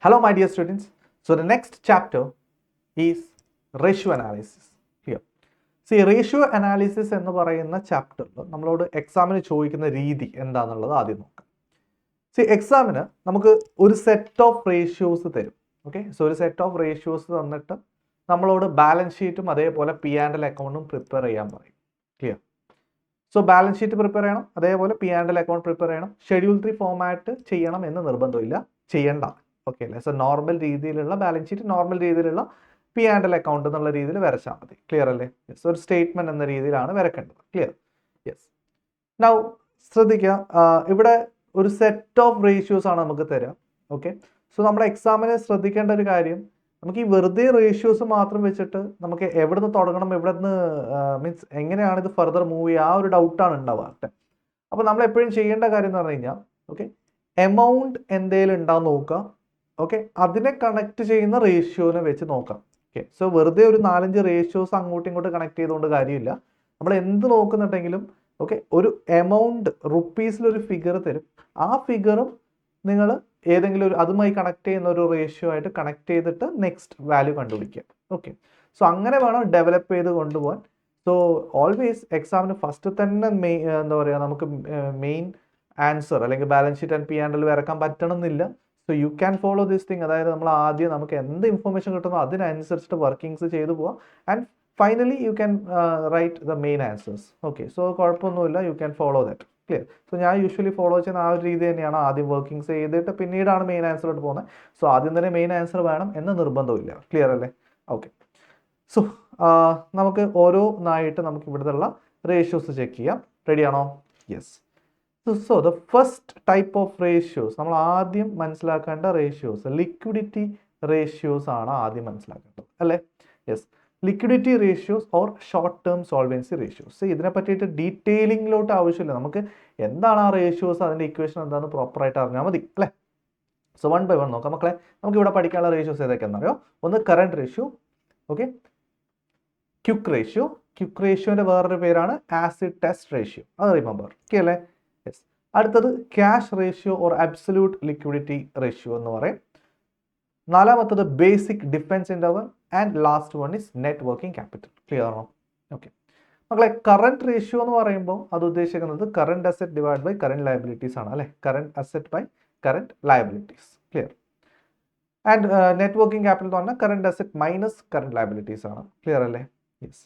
Hello, my dear students. So the next chapter is ratio analysis. Here. See, ratio analysis എന്ന് പറയുന്ന ചാപ്റ്ററിൽ നമ്മളോട് എക്സാമിന് ചോദിക്കുന്ന രീതി എന്താണെന്നുള്ളത് ആദ്യം നോക്കാം. See, എക്സാമിന് നമുക്ക് ഒരു സെറ്റ് ഓഫ് റേഷ്യോസ് തരും. ഓക്കെ, സോ ഒരു സെറ്റ് ഓഫ് റേഷ്യോസ് തന്നിട്ട് നമ്മളോട് ബാലൻസ് ഷീറ്റും അതേപോലെ പി ആൻഡ് എൽ അക്കൗണ്ടും പ്രിപ്പയർ ചെയ്യാൻ പറയും. Clear? So balance sheet prepare ചെയ്യണം, അതേപോലെ P and L account prepare ചെയ്യണം. ഷെഡ്യൂൾ 3 ഫോമാറ്റ് ചെയ്യണം എന്ന് നിർബന്ധമില്ല, ചെയ്യണ്ട. ഓക്കെ അല്ലേ? സോ നോർമൽ രീതിയിലുള്ള ബാലൻസ് ഷീറ്റ്, നോർമൽ രീതിയിലുള്ള പി ആൻഡ് എൽ അക്കൗണ്ട് എന്നുള്ള രീതിയിൽ വരച്ചാൽ മതി. ക്ലിയർ അല്ലേ? യെസ്, ഒരു സ്റ്റേറ്റ്മെന്റ് എന്ന രീതിയിലാണ് വരക്കേണ്ടത്. ക്ലിയർ? യെസ്. നൗ ശ്രദ്ധിക്കുക, ഇവിടെ ഒരു സെറ്റ് ഓഫ് റേഷ്യോസ് ആണ് നമുക്ക് തരാം. ഓക്കെ, സോ നമ്മുടെ എക്സാമിന് ശ്രദ്ധിക്കേണ്ട ഒരു കാര്യം, നമുക്ക് ഈ വെറുതെ റേഷ്യോസ് മാത്രം വെച്ചിട്ട് നമുക്ക് എവിടെ നിന്ന് തുടങ്ങണം, എവിടെ നിന്ന് മീൻസ് എങ്ങനെയാണ് ഇത് ഫർദർ മൂവ് ചെയ്യുക, ആ ഒരു ഡൗട്ടാണ് ഉണ്ടാവുക. അപ്പോൾ നമ്മൾ എപ്പോഴും ചെയ്യേണ്ട കാര്യം എന്ന് പറഞ്ഞു കഴിഞ്ഞാൽ, ഓക്കെ, എമൗണ്ട് എന്തെങ്കിലും ഉണ്ടാവും നോക്കുക. ഓക്കെ, അതിനെ കണക്ട് ചെയ്യുന്ന റേഷ്യോനെ വെച്ച് നോക്കാം. ഓക്കെ, സോ വെറുതെ ഒരു 4-5 റേഷ്യോസ് അങ്ങോട്ടും ഇങ്ങോട്ടും കണക്ട് ചെയ്തുകൊണ്ട് കാര്യമില്ല. നമ്മൾ എന്ത് നോക്കുന്നുണ്ടെങ്കിലും ഓക്കെ, ഒരു എമൗണ്ട് റുപ്പീസിലൊരു ഫിഗർ തരും, ആ ഫിഗറും നിങ്ങൾ ഏതെങ്കിലും ഒരു അതുമായി കണക്ട് ചെയ്യുന്ന ഒരു റേഷ്യോ ആയിട്ട് കണക്ട് ചെയ്തിട്ട് നെക്സ്റ്റ് വാല്യൂ കണ്ടുപിടിക്കുക. ഓക്കെ, സോ അങ്ങനെ വേണം ഡെവലപ്പ് ചെയ്ത് കൊണ്ടുപോകാൻ. സോ ഓൾവേസ് എക്സാമിന് ഫസ്റ്റ് തന്നെ എന്താ പറയുക, നമുക്ക് മെയിൻ ആൻസർ അല്ലെങ്കിൽ balance sheet and P and L വരക്കാൻ പറ്റണമെന്നില്ല. So you can follow this thing. അതായത് നമ്മൾ ആദ്യം നമുക്ക് എന്ത് ഇൻഫർമേഷൻ കിട്ടുന്നോ അതിനനുസരിച്ചിട്ട് വർക്കിങ്സ് ചെയ്തു പോവാം. And finally you can write the main answers. Okay, so കുഴപ്പമൊന്നുമില്ല, you can follow that. Clear? So ഞാൻ യൂഷ്വലി ഫോളോ ചെയ്യുന്ന ആ ഒരു രീതി തന്നെയാണ്. ആദ്യം വർക്കിങ്സ് ചെയ്തിട്ട് പിന്നീടാണ് മെയിൻ ആൻസറിലോട്ട് പോകുന്നത്. സോ ആദ്യം തന്നെ മെയിൻ ആൻസർ വേണം എന്ന് നിർബന്ധമില്ല. ക്ലിയർ അല്ലേ? ഓക്കെ, സോ നമുക്ക് ഓരോന്നായിട്ട് നമുക്ക് ഇവിടുത്തെ റേഷ്യോസ് ചെക്ക് ചെയ്യാം. റെഡിയാണോ? Yes. So the first type of ratios, നമ്മൾ ആദ്യം മനസ്സിലാക്കേണ്ട റേഷ്യോസ് ലിക്വിഡിറ്റി റേഷ്യോസ് ആണ് ആദ്യം മനസ്സിലാക്കേണ്ടത് അല്ലേ? Yes, liquidity ratios or short term solvency ratios. ഇതിനെ പറ്റിയിട്ട് ഡീറ്റെയിലിങ്ങിലോട്ട് ആവശ്യമില്ല, നമുക്ക് എന്താണ് ആ റേഷ്യോസ്, അതിൻ്റെ ഇക്വേഷൻ എന്താണെന്ന് പ്രോപ്പറായിട്ട് അറിഞ്ഞാൽ മതി അല്ലേ? സോ 1 by 1 നോക്കാം മക്കളെ. നമുക്ക് ഇവിടെ പഠിക്കാനുള്ള റേഷ്യോസ് ഏതൊക്കെയാണെന്നറിയോ? ഒന്ന് current ratio, okay, quick ratio. Quick റേഷ്യോന്റെ വേറൊരു പേരാണ് ആസിഡ് ടെസ്റ്റ് റേഷ്യോ, അത് റിമെമ്പർ. ഓക്കെ അല്ലേ? യെസ്. അടുത്തത് cash ratio or absolute liquidity ratio എന്ന് പറയും. നാലാമത്തത് basic defence interval and last one is net working capital. Clear ആണോ? ഓക്കെ മക്കളെ, കറണ്ട് റേഷ്യോ എന്ന് പറയുമ്പോൾ അത് ഉദ്ദേശിക്കുന്നത് current asset divide by current liabilities ആണ് അല്ലേ? Current asset by current liabilities. Clear? And net working capital എന്ന് പറഞ്ഞാൽ current asset minus current liabilities ആണ്. ക്ലിയർ അല്ലേ? യെസ്.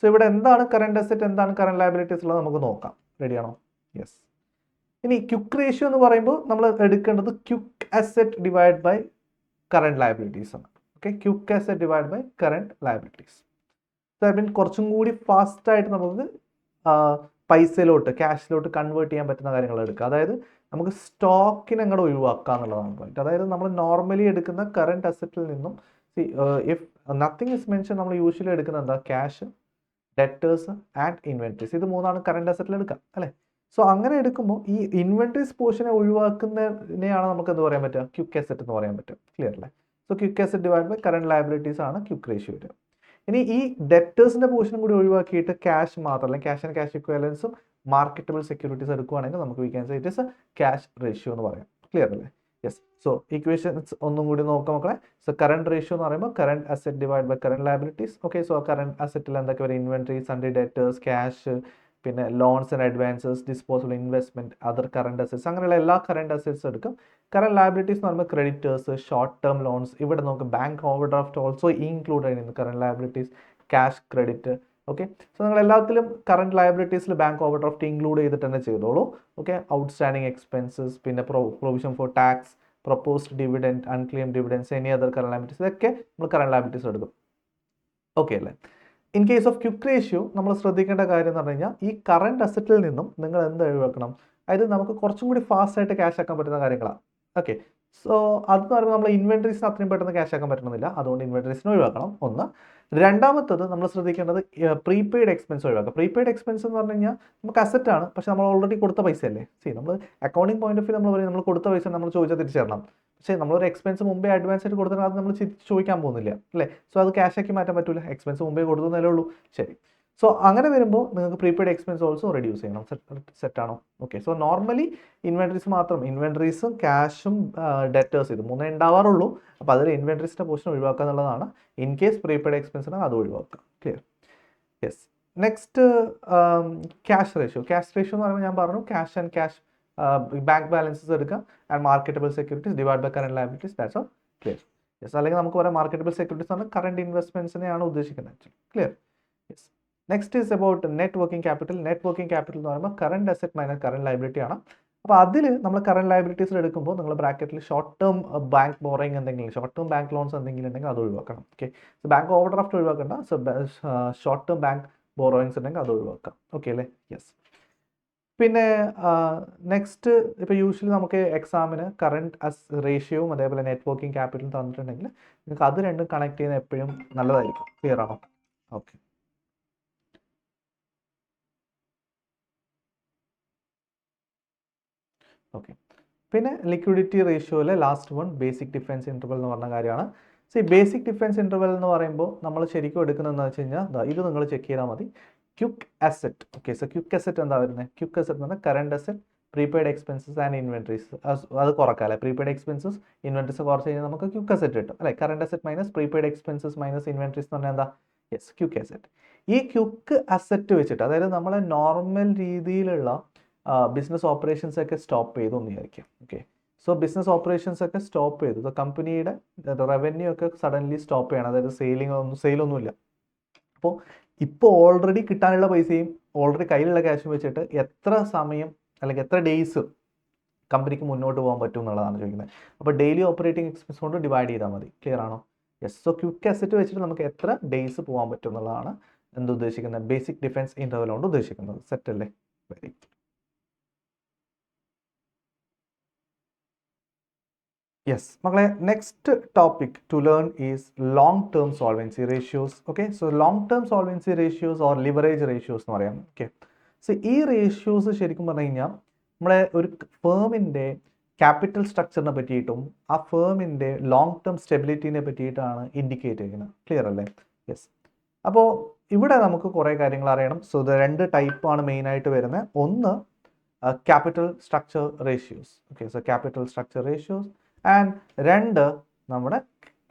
സോ ഇവിടെ എന്താണ് കറണ്ട് അസറ്റ്, എന്താണ് കറണ്ട് ലയബിലിറ്റീസ് ഉള്ളത് നമുക്ക് നോക്കാം. റെഡിയാണോ? യെസ്. ഇനി ക്വിക്ക് റേഷ്യോ എന്ന് പറയുമ്പോൾ നമ്മൾ എടുക്കേണ്ടത് quick asset divide by current liabilities ആണ്. Okay, quick asset divide by current liabilities. കുറച്ചും കൂടി ഫാസ്റ്റ് ആയിട്ട് നമുക്ക് പൈസയിലോട്ട് ക്യാഷിലോട്ട് കൺവേർട്ട് ചെയ്യാൻ പറ്റുന്ന കാര്യങ്ങൾ എടുക്കുക. അതായത് നമുക്ക് സ്റ്റോക്കിനെ അങ്ങോട്ട് ഒഴിവാക്കുക എന്നുള്ളതാണ് പോയിന്റ്. അതായത് നമ്മൾ നോർമലി എടുക്കുന്ന കറണ്ട് അസറ്റിൽ നിന്നും ഇഫ് നത്തിങ് ഇസ് മെൻഷൻ, നമ്മൾ യൂഷ്വലി എടുക്കുന്ന എന്താ? Cash, debtors and inventories. ഇത് മൂന്നാണ് കറണ്ട് അസറ്റിൽ എടുക്കുക അല്ലേ? സോ അങ്ങനെ എടുക്കുമ്പോൾ ഈ ഇൻവെന്ററീസ് പോർഷനെ ഒഴിവാക്കുന്നതിനെയാണ് നമുക്ക് എന്ത് പറയാൻ പറ്റുക? ക്വിക്ക് അസറ്റ് എന്ന് പറയാൻ പറ്റും. ക്ലിയർ അല്ലേ? So quick asset divide by current liabilities ആണ് ക്വിക്ക് റേഷ്യോ വരിക. ഇനി ഈ ഡെറ്റേഴ്സിന്റെ പോർഷനും കൂടി ഒഴിവാക്കിയിട്ട് ക്യാഷ് മാത്രം, അല്ലെങ്കിൽ ക്യാഷ് ആൻഡ് ക്യാഷ് ഇക്വലൻസും മാർക്കറ്റബിൾ സെക്യൂരിറ്റീസ് എടുക്കുകയാണെങ്കിൽ നമുക്ക് we can say it is a cash ratio എന്ന് പറയാം. ക്ലിയർ അല്ലേ? യെസ്. സോ ഇക്വേഷൻസ് ഒന്നും കൂടി നോക്കാം മക്കളെ. സോ കറണ്ട് റേഷ്യോ എന്ന് പറയുമ്പോൾ current asset divide by current liabilities. Okay, so current അസറ്റിൽ എന്തൊക്കെ വരും? ഇൻവെന്ററി, സൺഡേ ഡെറ്റേഴ്സ്, ക്യാഷ്, പിന്നെ loans and advances, disposable investment, other current assets, അങ്ങനെയുള്ള എല്ലാ കറണ്ട് അസറ്റ്സ് എടുക്കും. കറണ്ട് ലയബിലിറ്റീസ് എന്ന് പറയുമ്പോൾ ക്രെഡിറ്റേഴ്സ്, ഷോർട്ട് ടേം ലോൺസ്, ഇവിടെ നമുക്ക് bank overdraft also include ആയിരുന്നു current liabilities, cash, credit. Okay, so നിങ്ങൾ എല്ലാത്തിലും കറണ്ട് ലയബിലിറ്റീസിൽ ബാങ്ക് ഓവർ ഡ്രാഫ്റ്റ് ഇൻക്ലൂഡ് ചെയ്തിട്ട് തന്നെ ചെയ്തോളൂ. ഓക്കെ, ഔട്ട്സ്റ്റാൻഡിങ് എക്സ്പെൻസസ്, പിന്നെ provision for tax, proposed dividend, unclaim dividends, any other current liabilities, ഇതൊക്കെ നമ്മൾ കറണ്ട് ലയബിലിറ്റീസ് എടുക്കും. ഓക്കെ അല്ലേ? In case of quick ratio നമ്മൾ ശ്രദ്ധിക്കേണ്ട കാര്യം എന്ന് പറഞ്ഞു കഴിഞ്ഞാൽ ഈ കറണ്ട് അസറ്റിൽ നിന്നും നിങ്ങൾ എന്ത് ഒഴിവാക്കണം? അതായത് നമുക്ക് കുറച്ചും കൂടി ഫാസ്റ്റ് ആയിട്ട് ക്യാഷ് ആക്കാൻ പറ്റുന്ന കാര്യങ്ങളാണ്. ഓക്കെ, സോ അതെന്ന് പറയുമ്പോൾ നമ്മൾ ഇൻവെന്ററീസിന് അത്രയും പെട്ടെന്ന് ക്യാഷ് ആക്കാൻ പറ്റണമെന്നില്ല, അതുകൊണ്ട് ഇൻവെന്ററീസിന് ഒഴിവാക്കണം. ഒന്ന്. രണ്ടാമത്തത് നമ്മൾ ശ്രദ്ധിക്കേണ്ടത് പ്രീപെയ്ഡ് എക്സ്പെൻസ് ഒഴിവാക്കുക. പ്രീപെയ്ഡ് എക്സ്പെൻസ് എന്ന് പറഞ്ഞു കഴിഞ്ഞാൽ നമുക്ക് അസറ്റ് ആണ്, പക്ഷെ നമ്മൾ ഓൾറെഡി കൊടുത്ത പൈസ അല്ലേ? നമ്മൾ അക്കൗണ്ടിങ് പോയിന്റ് ഓഫ് വ്യൂ നമ്മൾ പറയും നമ്മൾ കൊടുത്ത പൈസ നമ്മൾ ചോദിച്ചാൽ തിരിച്ചു തരണം. പക്ഷേ നമ്മളൊരു എക്സ്പെൻസ് മുമ്പേ അഡ്വാൻസ് ആയിട്ട് കൊടുത്താൽ അത് നമ്മൾ ചോദിക്കാൻ പോകുന്നില്ല അല്ലേ? സോ അത് ക്യാഷ് ആക്കി മാറ്റാൻ പറ്റില്ല, എക്സ്പെൻസ് മുമ്പേ കൊടുത്തതല്ലേ ഉള്ളൂ. ശരി. സോ അങ്ങനെ വരുമ്പോൾ നിങ്ങൾക്ക് പ്രീപെയ്ഡ് എക്സ്പെൻസ് ഓൾസോ റെഡ്യൂസ് ചെയ്യണം. സെറ്റാണോ? ഓക്കെ. സോ നോർമലി ഇൻവെൻട്രീസ് മാത്രം, ഇൻവെൻട്രീസും ക്യാഷും ഡെറ്റേഴ്സ് ഇത് മൂന്നേ ഉണ്ടാവാറുള്ളൂ. അപ്പോൾ അതിൽ ഇൻവെൻട്രീസിൻ്റെ പോർഷൻ ഒഴിവാക്കുക എന്നുള്ളതാണ്. ഇൻ കേസ് പ്രീപെയ്ഡ് എക്സ്പെൻസ് ഉണ്ടെങ്കിൽ അത് ഒഴിവാക്കുക. Clear? Yes. Next cash ratio. Cash ratio എന്ന് പറയുമ്പോൾ ഞാൻ പറഞ്ഞു cash and cash bank balances എടുക്കുക and marketable securities divide by current liabilities. That's all. Clear? Yes. അല്ലെങ്കിൽ നമുക്ക് പറയാം മാർക്കറ്റബിൾ സെക്യൂരിറ്റീസ് ആണ് കറന്റ് ഇൻവെസ്റ്റ്മെന്റ്സിനെയാണ് ഉദ്ദേശിക്കുന്നത് actually. Clear? Yes. Next is about net working capital. Net working capital എന്ന് പറയുമ്പോൾ current asset minus current liability ആണ്. അപ്പോൾ അതിൽ നമ്മൾ കറന്റ് ലയബിലിറ്റീസിൽ എടുക്കുമ്പോൾ നിങ്ങൾ ബ്രാക്കറ്റിൽ ഷോർട്ട് ടേം ബാങ്ക് ബോറിംഗ് എന്തെങ്കിലും, ഷോർട്ട് ടേം ബാങ്ക് ലോൺസ് എന്തെങ്കിലും ഉണ്ടെങ്കിൽ അത് ഒഴിവാക്കണം. Okay. So bank overdraft ഒഴിവാക്കണ്ട. So short term bank borrowings ഉണ്ടെങ്കിൽ അത് ഒഴിവാക്കാം. ഓക്കെ അല്ലേ? യെസ്. പിന്നെ നെക്സ്റ്റ് ഇപ്പോൾ യൂഷ്വലി നമുക്ക് എക്സാമിന് കറണ്ട് റേഷ്യോവും അതേപോലെ നെറ്റ് വർക്കിംഗ് ക്യാപിറ്റലും തന്നിട്ടുണ്ടെങ്കിൽ നിങ്ങൾക്ക് അത് രണ്ടും കണക്ട് ചെയ്യുന്നത് എപ്പോഴും നല്ലതായിരിക്കും. ക്ലിയർ ആണോ? ഓക്കെ. ഓക്കെ. പിന്നെ ലിക്വിഡിറ്റി റേഷ്യോയിലെ last one basic defence interval എന്ന് പറഞ്ഞ കാര്യമാണ്. സോ ഈ ബേസിക് ഡിഫൻസ് ഇൻ്റർവൽ എന്ന് പറയുമ്പോൾ നമ്മൾ ശരിക്കും എടുക്കുന്നതെന്ന് വെച്ച് കഴിഞ്ഞാൽ ഇത് നിങ്ങൾ ചെക്ക് ചെയ്താൽ മതി. Quick asset. Okay. So quick asset എന്താ വരുന്നത്? ക്വിക്ക് അസറ്റ് എന്ന് പറഞ്ഞാൽ current asset, prepaid expenses and inventories. അത് കുറക്കാം അല്ലേ? പ്രീപെയ്ഡ് എക്സ്പെൻസസ് ഇൻവെൻട്രീസ് കുറച്ച് കഴിഞ്ഞാൽ നമുക്ക് ക്വിക്ക് അസറ്റ് കിട്ടും അല്ലേ? Current asset minus prepaid expenses minus inventories എന്ന് പറഞ്ഞാൽ എന്താ? Yes, quick asset. ഈ ക്വിക്ക് അസറ്റ് വെച്ചിട്ട്, അതായത് നമ്മളെ നോർമൽ രീതിയിലുള്ള ബിസിനസ് ഓപ്പറേഷൻസ് ഒക്കെ സ്റ്റോപ്പ് ചെയ്തു എന്ന് വിചാരിക്കാം. ഓക്കെ. സോ ബിസിനസ് ഓപ്പറേഷൻസ് ഒക്കെ സ്റ്റോപ്പ് ചെയ്തു, കമ്പനിയുടെ റവന്യൂ ഒക്കെ സഡൻലി സ്റ്റോപ്പ് ചെയ്യണം. അതായത് സെയിലൊന്നുമില്ല. അപ്പോൾ ഇപ്പോൾ ഓൾറെഡി കിട്ടാനുള്ള പൈസയും ഓൾറെഡി കയ്യിലുള്ള ക്യാഷും വെച്ചിട്ട് എത്ര സമയം അല്ലെങ്കിൽ എത്ര ഡേയ്സ് കമ്പനിക്ക് മുന്നോട്ട് പോകാൻ പറ്റും എന്നുള്ളതാണ് ചോദിക്കുന്നത്. അപ്പോൾ ഡെയിലി ഓപ്പറേറ്റിംഗ് എക്സ്പെൻസ് കൊണ്ട് ഡിവൈഡ് ചെയ്താൽ മതി. ക്ലിയർ ആണോ? യെസ്. സോ ക്വിക്ക് അസറ്റ് വെച്ചിട്ട് നമുക്ക് എത്ര ഡേയ്സ് പോകാൻ പറ്റും എന്നുള്ളതാണ് ഉദ്ദേശിക്കുന്നത്, ബേസിക് ഡിഫൻസ് ഇൻ്റർവൽ കൊണ്ട് ഉദ്ദേശിക്കുന്നത്. സെറ്റ് അല്ലേ? Very good. യെസ് മക്കളെ, next topic to learn is long term solvency ratios. Okay. So long term solvency ratios or leverage ratios എന്ന് പറയാം. ഓക്കെ. സോ ഈ റേഷ്യോസ് ശരിക്കും പറഞ്ഞു കഴിഞ്ഞാൽ നമ്മളെ ഒരു ഫേമിൻ്റെ ക്യാപിറ്റൽ സ്ട്രക്ചറിനെ പറ്റിയിട്ടും ആ ഫേമിൻ്റെ ലോങ് ടേം സ്റ്റെബിലിറ്റിനെ പറ്റിയിട്ടാണ് ഇൻഡിക്കേറ്റ് ചെയ്യുന്നത്. ക്ലിയർ അല്ലേ? യെസ്. അപ്പോൾ ഇവിടെ നമുക്ക് കുറേ കാര്യങ്ങൾ അറിയണം. സോ ഇത് രണ്ട് ടൈപ്പാണ് മെയിനായിട്ട് വരുന്നത്. ഒന്ന് capital structure ratios. Okay. So capital structure ratios and രണ്ട് നമ്മുടെ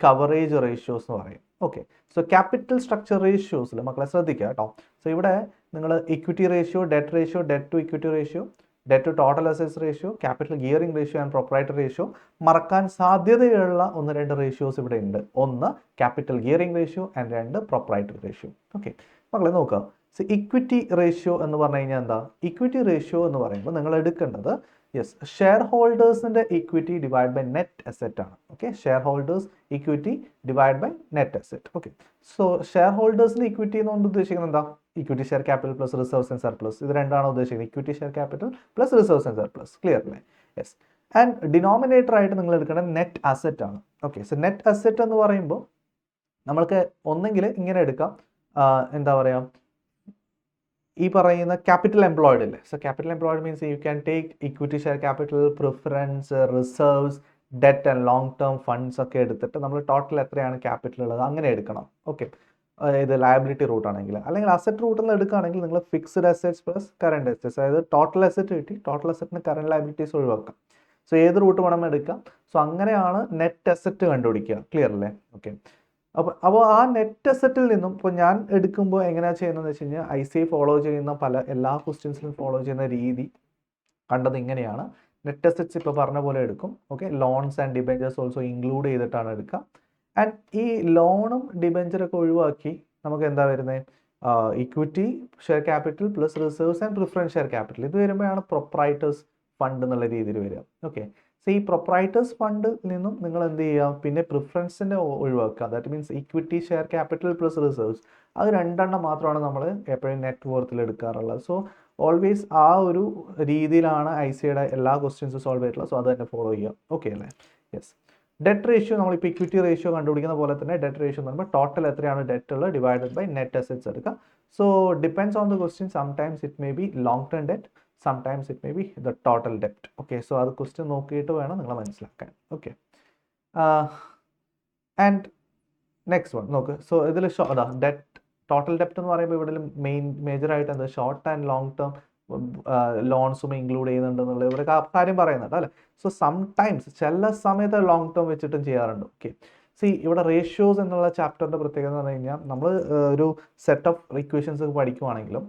കവറേജ് റേഷ്യോസ് എന്ന് പറയും. ഓക്കെ. സോ ക്യാപിറ്റൽ സ്ട്രക്ചർ റേഷ്യോസിൽ മക്കളെ ശ്രദ്ധിക്കുക കേട്ടോ. സോ ഇവിടെ നിങ്ങൾ equity ratio, debt to equity ratio, debt to total assets ratio, capital gearing ratio and proprietary ratio, മറക്കാൻ സാധ്യതയുള്ള 1-2 റേഷ്യോസ് ഇവിടെ ഉണ്ട്. ഒന്ന് ക്യാപിറ്റൽ ഗിയറിംഗ് റേഷ്യോ ആൻഡ് രണ്ട് പ്രൊപ്രൈറ്ററി റേഷ്യോ. ഓക്കെ മക്കളെ നോക്കുക. സോ ഇക്വിറ്റി റേഷ്യോ എന്ന് പറഞ്ഞു കഴിഞ്ഞാൽ എന്താ? ഇക്വിറ്റി റേഷ്യോ എന്ന് പറയുമ്പോൾ നിങ്ങൾ എടുക്കേണ്ടത് യെസ് ഷെയർ ഹോൾഡേഴ്സിൻ്റെ equity divide by net asset ആണ്. Okay. Share holders equity divide by net asset. Okay. So share ഹോൾഡേഴ്സിൻ്റെ ഇക്വിറ്റി എന്നുകൊണ്ട് ഉദ്ദേശിക്കുന്നത് എന്താ? Equity share capital plus reserves and surplus. ഇത് രണ്ടാണ് ഉദ്ദേശിക്കുന്നത്. Equity share capital plus reserves and surplus. Clear അല്ലേ? Yes. And denominator ആയിട്ട് നിങ്ങൾ എടുക്കേണ്ടത് നെറ്റ് അസെറ്റ് ആണ്. ഓക്കെ. സോ നെറ്റ് അസെറ്റ് എന്ന് പറയുമ്പോൾ നമ്മൾക്ക് ഒന്നെങ്കിൽ ഇങ്ങനെ എടുക്കാം, എന്താ പറയുക, ഈ പറയുന്ന ക്യാപിറ്റൽ എംപ്ലോയിഡ് അല്ലേ? So capital employed means you can take equity share capital, preference, reserves, debt and long term funds ഒക്കെ എടുത്തിട്ട് നമ്മൾ ടോട്ടൽ എത്രയാണ് ക്യാപിറ്റൽ ഉള്ളത് അങ്ങനെ എടുക്കണം. ഓക്കെ. ഇത് ലയബിലിറ്റി റൂട്ട് ആണെങ്കിൽ. അല്ലെങ്കിൽ അസറ്റ് റൂട്ടിൽ നിന്ന് എടുക്കുകയാണെങ്കിൽ നിങ്ങൾ fixed assets plus current assets, അതായത് ടോട്ടൽ അസറ്റ് കിട്ടി, ടോട്ടൽ അസറ്റിന് കറണ്ട് ലയബിലിറ്റീസ് ഒഴിവാക്കാം. സോ ഏത് റൂട്ട് വേണമെങ്കിൽ എടുക്കാം. സോ അങ്ങനെയാണ് നെറ്റ് അസറ്റ് കണ്ടുപിടിക്കുക. ക്ലിയർ അല്ലേ? ഓക്കെ. അപ്പോൾ ആ നെറ്റ് അസറ്റിൽ നിന്നും ഇപ്പോൾ ഞാൻ എടുക്കുമ്പോൾ എങ്ങനെയാണ് ചെയ്യുന്നതെന്ന് വെച്ച് കഴിഞ്ഞാൽ ICAI ഫോളോ ചെയ്യുന്ന എല്ലാ ക്വസ്റ്റ്യൻസിലും ഫോളോ ചെയ്യുന്ന രീതി കണ്ടത് ഇങ്ങനെയാണ്. നെറ്റ് അസറ്റ്സ് ഇപ്പോൾ പറഞ്ഞ പോലെ എടുക്കും. Okay. Loans and debentures also include ചെയ്തിട്ടാണ് എടുക്കുക. ആൻഡ് ഈ ലോണും ഡിബെഞ്ചറൊക്കെ ഒഴിവാക്കി നമുക്ക് എന്താ വരുന്നത്? Equity share capital plus reserves and preference share capital. ഇത് വരുമ്പോഴാണ് പ്രൊപ്രൈറ്റേഴ്സ് ഫണ്ട് എന്നുള്ള രീതിയിൽ വരിക. ഓക്കെ. സോ ഈ പ്രൊപ്രൈറ്റേഴ്സ് ഫണ്ടിൽ നിന്നും നിങ്ങൾ എന്ത് ചെയ്യുക? പിന്നെ പ്രിഫറൻസിൻ്റെ ഒഴിവാക്കുക. That means equity share capital plus reserves. അത് രണ്ടെണ്ണം മാത്രമാണ് നമ്മൾ എപ്പോഴും നെറ്റ് വർത്തിൽ എടുക്കാറുള്ളത്. സോ ഓൾവേസ് ആ ഒരു രീതിയിലാണ് ICAIയുടെ എല്ലാ ക്വസ്റ്റ്യൻസും സോൾവ് ചെയ്തിട്ടുള്ളത്. സോ അത് തന്നെ ഫോളോ ചെയ്യുക. ഓക്കെ അല്ലേ? യെസ്. ഡെറ്റ് റേഷ്യോ നമ്മളിപ്പോൾ ഇക്വിറ്റി റേഷ്യോ കണ്ടുപിടിക്കുന്ന പോലെ തന്നെ ഡെറ്റ് റേഷ്യോ എന്ന് പറയുമ്പോൾ ടോട്ടൽ എത്രയാണ് ഡെറ്റ് ഉള്ളത് ഡിവൈഡഡ് ബൈ നെറ്റ് അസറ്റ്സ് എടുക്കുക. So depends on the question. Sometimes it may be long term debt, sometimes it may be the total ഡെപ്റ്റ്. ഓക്കെ. സോ അത് ക്വസ്റ്റ്യൻ നോക്കിയിട്ട് വേണം നിങ്ങൾ മനസ്സിലാക്കാൻ. ഓക്കെ. ആൻഡ് നെക്സ്റ്റ് വൺ നോക്ക്. സോ ഇതിൽ അതാ ഡെറ്റ് ടോട്ടൽ ഡെപ്റ്റ് എന്ന് പറയുമ്പോൾ ഇവിടെ മേജറായിട്ട് എന്താ ഷോർട്ട് ആൻഡ് ലോങ് ടേം ലോൺസും ഇൻക്ലൂഡ് ചെയ്യുന്നുണ്ട് എന്നുള്ള ഇവർ കാര്യം പറയുന്നുണ്ട് അല്ലേ. സോ സംടൈംസ് ചില സമയത്ത് ലോങ് ടേം വെച്ചിട്ടും ചെയ്യാറുണ്ട്. ഓക്കെ, സി ഇവിടെ റേഷ്യോസ് എന്നുള്ള ചാപ്റ്ററിൻ്റെ പ്രത്യേകത എന്ന് പറഞ്ഞു കഴിഞ്ഞാൽ നമ്മൾ ഒരു സെറ്റ് ഓഫ് ഇക്വേഷൻസ് പഠിക്കുവാണെങ്കിലും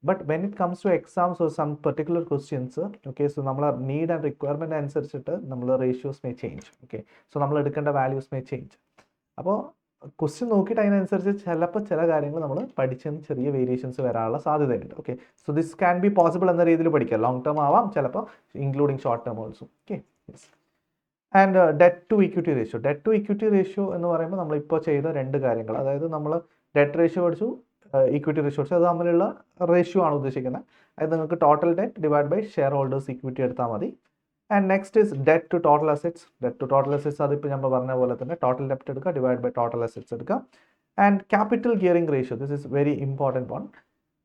but when it comes to exams or some particular questions, okay, so നമ്മൾ നീഡ് ആൻഡ് റിക്വയർമെൻറ്റ് അനുസരിച്ചിട്ട് നമ്മൾ ratios may change. Okay, so നമ്മൾ എടുക്കേണ്ട വാല്യൂസ് മേ ചേഞ്ച്. അപ്പോൾ ക്വസ്റ്റ്യൻ നോക്കിയിട്ട് അതിനനുസരിച്ച് ചിലപ്പോൾ ചില കാര്യങ്ങൾ നമ്മൾ പഠിച്ചെന്ന് ചെറിയ വേരിയേഷൻസ് വരാനുള്ള സാധ്യതയുണ്ട്. Okay, so this can be possible എന്ന രീതിയിൽ പഠിക്കുക. ലോങ് ടേം ആവാം ചിലപ്പോൾ, including short term also. Okay, yes. And debt to equity ratio. Debt to equity ratio എന്ന് പറയുമ്പോൾ നമ്മളിപ്പോൾ ചെയ്ത രണ്ട് കാര്യങ്ങൾ, അതായത് നമ്മൾ ഡെറ്റ് റേഷ്യോ പഠിച്ചു, ഇക്വിറ്റി റേഷ്യോ പഠിച്ചു, അത് തമ്മിലുള്ള റേഷ്യോ ആണ് ഉദ്ദേശിക്കുന്നത്. അതായത് നിങ്ങൾക്ക് total debt divide by share holders equity എടുത്താൽ മതി. And next is debt to total assets. Debt to total assets അതിപ്പോൾ നമ്മൾ പറഞ്ഞ പോലെ തന്നെ ടോട്ടൽ ഡെപ്റ്റ് എടുക്കുക ഡിവൈഡ് ബൈ ടോട്ടൽ അസെറ്റ്സ് എടുക്കുക. And capital gearing ratio, this is very important one.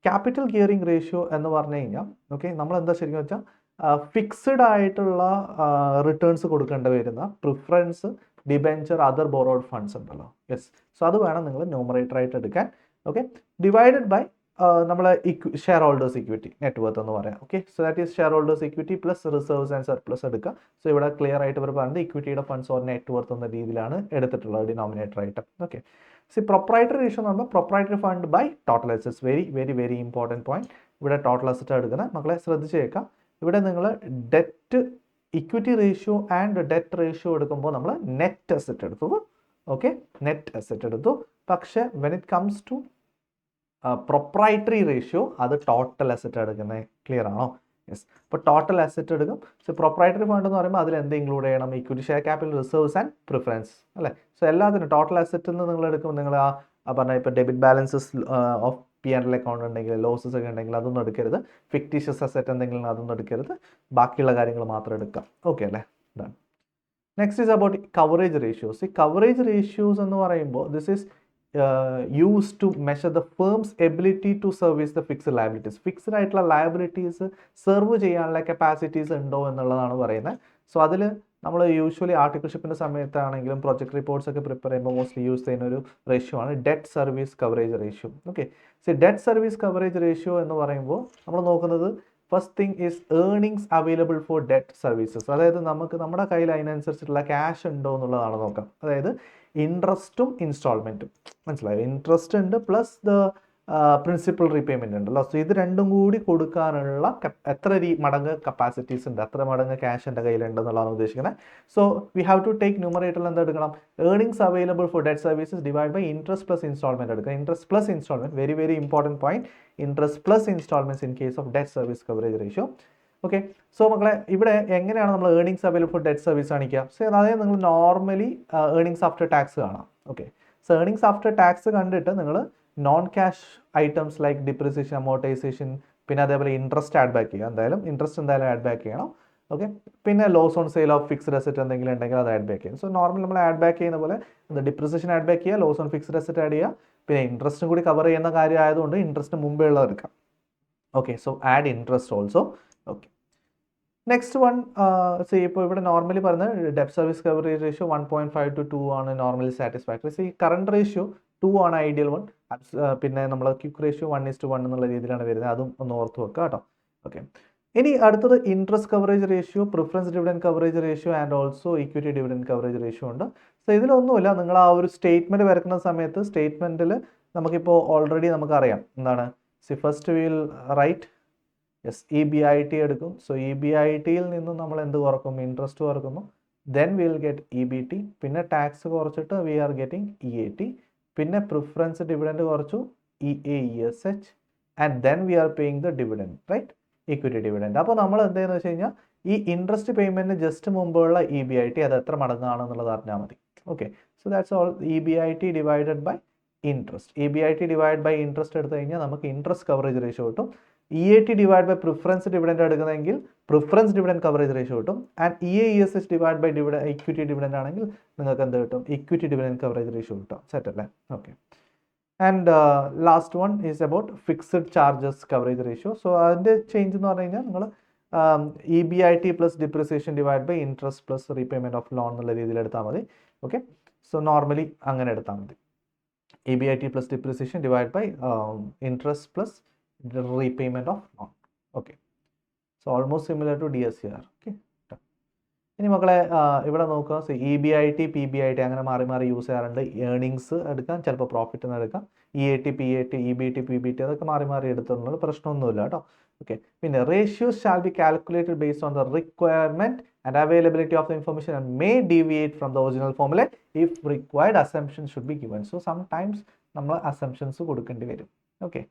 Capital gearing ratio എന്ന് പറഞ്ഞു കഴിഞ്ഞാൽ, ഓക്കെ, നമ്മൾ എന്താ ശരിക്കും വെച്ചാൽ ഫിക്സ്ഡ് ആയിട്ടുള്ള റിട്ടേൺസ് കൊടുക്കേണ്ടി വരുന്ന preference, debenture, other borrowed funds ഉണ്ടല്ലോ. യെസ്, സോ അത് വേണം നിങ്ങൾ ന്യൂമറേറ്റർ ആയിട്ട് എടുക്കാൻ. ഓക്കെ, ഡിവൈഡഡ് ബൈ നമ്മളെ share holders equity net worth എന്ന് പറയാം. Okay, so that is share holders equity plus reserves and surplus എടുക്കുക. സോ ഇവിടെ ക്ലിയർ ആയിട്ട് ഇവർ പറയുന്നത് ഇക്വിറ്റിയുടെ ഫണ്ട്സ് ഓർ നെറ്റ് വർത്ത് എന്ന രീതിയിലാണ് എടുത്തിട്ടുള്ളത് ഡിനോമിനേറ്റർ ആയിട്ട്. ഓക്കെ, സി പ്രൊപ്രൈറ്ററി റേഷ്യോ എന്ന് പറയുമ്പോൾ proprietary fund by total assets. Very very very important point. ഇവിടെ ടോട്ടൽ അസറ്റ് എടുക്കുന്നത് മക്കളെ ശ്രദ്ധിച്ചേക്കാം. ഇവിടെ നിങ്ങൾ debt equity ratio and debt ratio എടുക്കുമ്പോൾ നമ്മൾ നെറ്റ് അസറ്റ് എടുത്തു. ഓക്കെ, നെറ്റ് അസറ്റ് എടുത്തു. പക്ഷേ when it comes to proprietary ratio അത് ടോട്ടൽ അസറ്റ് എടുക്കുന്നത്. ക്ലിയർ ആണോ? യെസ്. അപ്പോൾ ടോട്ടൽ അസറ്റ് എടുക്കും. സോ പ്രൊപ്രൈറ്ററി ഫണ്ട് എന്ന് പറയുമ്പോൾ അതിൽ എന്ത് ഇൻക്ലൂഡ് ചെയ്യണം? Equity, share capital, reserves and preference അല്ലേ. സോ എല്ലാത്തിനും ടോട്ടൽ അസറ്റിൽ നിന്ന് നിങ്ങൾ എടുക്കുമ്പോൾ നിങ്ങൾ ആ പറഞ്ഞ ഇപ്പോൾ debit balances of P&L account ഉണ്ടെങ്കിൽ, ലോസസ് ഒക്കെ ഉണ്ടെങ്കിൽ അതൊന്നും എടുക്കരുത്. ഫിക്റ്റീഷ്യസ് അസറ്റ് എന്തെങ്കിലും അതൊന്നും എടുക്കരുത്. ബാക്കിയുള്ള കാര്യങ്ങൾ മാത്രം എടുക്കാം. ഓക്കെ അല്ലേ? Done. Next is about coverage ratios. ഈ കവറേജ് റേഷ്യോസ് എന്ന് പറയുമ്പോൾ this is used to measure the firm's ability to service the fixed liabilities. Fixed ആയിട്ടുള്ള ലയബിലിറ്റീസ് സെർവ് ചെയ്യാനുള്ള കപ്പാസിറ്റീസ് ഉണ്ടോ എന്നുള്ളതാണ് പറയുന്നത്. സോ അതിൽ നമ്മൾ യൂഷ്വലി ആർട്ടിക്കിൾഷിപ്പിൻ്റെ സമയത്താണെങ്കിലും പ്രൊജക്ട് റിപ്പോർട്ട്സ് ഒക്കെ പ്രിപ്പയർ ചെയ്യുമ്പോൾ മോസ്റ്റ്ലി യൂസ് ചെയ്യുന്ന ഒരു റേഷ്യോ ആണ് debt service coverage ratio. Okay, so debt service coverage ratio എന്ന് പറയുമ്പോൾ നമ്മൾ നോക്കുന്നത് first thing is earnings available for debt services. അതായത് നമുക്ക് നമ്മുടെ കയ്യിൽ അതിനനുസരിച്ചിട്ടുള്ള ക്യാഷ് ഉണ്ടോ എന്നുള്ളതാണ് നോക്കാം. അതായത് ഇൻട്രസ്റ്റും ഇൻസ്റ്റാൾമെൻറ്റും, മനസ്സിലായോ? ഇൻട്രസ്റ്റ് ഉണ്ട് പ്ലസ് ദ പ്രിൻസിപ്പൽ റീപേയ്മെൻ്റ് ഉണ്ടല്ലോ. സോ ഇത് രണ്ടും കൂടി കൊടുക്കാനുള്ള എത്ര മടങ്ങ് കപ്പാസിറ്റീസ് ഉണ്ട്, എത്ര മടങ്ങ് ക്യാഷ് എൻ്റെ കയ്യിലുണ്ട് എന്നുള്ളതാണ് ഉദ്ദേശിക്കുന്നത്. So we have to take ന്യൂമറേറ്ററിൽ എന്താ എടുക്കണം? Earnings available for debt services divide by interest plus instalment എടുക്കുക. Interest plus instalment, very very important point. Interest plus instalments in case of debt service coverage ratio. Okay, so മക്കളെ ഇവിടെ എങ്ങനെയാണ് നമ്മൾ earnings available for debt service കാണിക്കുക? So അതായത് നിങ്ങൾ normally earnings after tax കാണാം. Okay, so earnings after tax കണ്ടിട്ട് നിങ്ങൾ non cash items like depreciation, amortisation, പിന്നെ അതേപോലെ ഇൻട്രസ്റ്റ് ആഡ് ബാക്ക് ചെയ്യുക. എന്തായാലും ഇൻട്രസ്റ്റ് എന്തായാലും ആഡ് ബാക്ക് ചെയ്യണം. ഓക്കെ, പിന്നെ loss on sale of fixed asset എന്തെങ്കിലും ഉണ്ടെങ്കിൽ അത് ആഡ് ബാക്ക് ചെയ്യും. സോ നോർമൽ നമ്മൾ ആഡ് ബാക്ക് ചെയ്യുന്ന പോലെ ഡിപ്രിസിയേഷൻ ആഡ് ബാക്ക് ചെയ്യുക, loss on fixed asset add ചെയ്യുക, പിന്നെ ഇൻട്രസ്റ്റും കൂടി കവർ ചെയ്യുന്ന കാര്യം ആയതുകൊണ്ട് ഇൻട്രസ്റ്റ് മുമ്പേ ഉള്ളത് എടുക്കാം. Okay, so add interest also. Okay, next one C ഇപ്പോൾ ഇവിടെ നോർമലി പറയുന്നത് debt service coverage ratio 1.5 to 2 ആണ് normally satisfactory. C current ratio 2 ആണ് ഐഡിയൽ വൺ. പിന്നെ നമ്മൾ ക്വിക്ക് റേഷ്യോ 1:1 എന്നുള്ള രീതിയിലാണ് വരുന്നത്. അതും ഒന്ന് ഓർത്ത് വെക്കുക കേട്ടോ. ഓക്കെ, ഇനി അടുത്തത് interest coverage ratio, preference dividend coverage ratio and also equity dividend coverage ratio ഉണ്ട്. സോ ഇതിലൊന്നുമില്ല, നിങ്ങൾ ആ ഒരു സ്റ്റേറ്റ്മെൻറ്റ് വരക്കുന്ന സമയത്ത് സ്റ്റേറ്റ്മെൻറ്റിൽ നമുക്കിപ്പോൾ ഓൾറെഡി നമുക്കറിയാം എന്താണ്. See first will write yes EBIT എടുക്കും. സോ EBITയിൽ നിന്ന് നമ്മൾ എന്ത് കുറക്കും? ഇൻട്രസ്റ്റ് കുറക്കുന്നു. Then will get EBT. പിന്നെ ടാക്സ് കുറച്ചിട്ട് വി ആർ ഗെറ്റിംഗ് EAT. പിന്നെ പ്രിഫറൻസ് ഡിവിഡൻഡ് കുറച്ചു EAESH. And then we are paying the dividend, right, equity dividend. അപ്പോൾ നമ്മൾ എന്തെന്ന് വെച്ച് കഴിഞ്ഞാൽ ഈ ഇൻട്രസ്റ്റ് പേയ്മെൻറ്റിന് ജസ്റ്റ് മുമ്പുള്ള EBIT അത് എത്ര മടങ്ങാണെന്നുള്ളത് അറിഞ്ഞാൽ മതി. Okay, so that's all. EBIT divided by interest. EBIT divide by interest എടുത്തു കഴിഞ്ഞാൽ നമുക്ക് ഇൻട്രസ്റ്റ് കവറേജ് റേഷ്യോ കിട്ടും. EAT divide by preference dividend എടുക്കുന്നതെങ്കിൽ പ്രിഫറൻസ് ഡിവിഡൻഡ് കവറേജ് റേഷ്യോ കിട്ടും. And EAESH divide by equity dividend ആണെങ്കിൽ നിങ്ങൾക്ക് എന്ത് കിട്ടും? ഇക്വിറ്റി ഡിവിഡൻഡ് കവറേജ് റേഷ്യോ കിട്ടും. സെറ്റ് അല്ലേ? Okay, and last one is about fixed charges coverage ratio. So അതിൻ്റെ change എന്ന് പറഞ്ഞു കഴിഞ്ഞാൽ നിങ്ങൾ EBIT plus depreciation divide by interest plus repayment of loan എന്നുള്ള രീതിയിൽ എടുത്താൽ മതി. ഓക്കെ, സോ നോർമലി അങ്ങനെ എടുത്താൽ മതി. EBIT plus depreciation divided by interest plus the repayment of loan. Okay, so almost similar to DSCR. Okay, ഇനി മക്കളെ ഇവിടെ നോക്കുക. EBIT PBIT അങ്ങനെ മാറി മാറി യൂസ് ചെയ്യാറുണ്ട്. ഏർണിങ്സ് എടുക്കാം, ചിലപ്പോൾ പ്രോഫിറ്റ് എന്ന് എടുക്കാം. EAT PAT EBT PBT അതൊക്കെ മാറി മാറി എടുത്തുള്ളത് പ്രശ്നമൊന്നുമില്ല കേട്ടോ. ഓക്കെ, പിന്നെ ratios shall be calculated based on the requirement and availability of the information and may deviate from the original formula if required assumption should be given. So sometimes നമ്മൾ assumptions കൊടുക്കേണ്ടി വരും. Okay,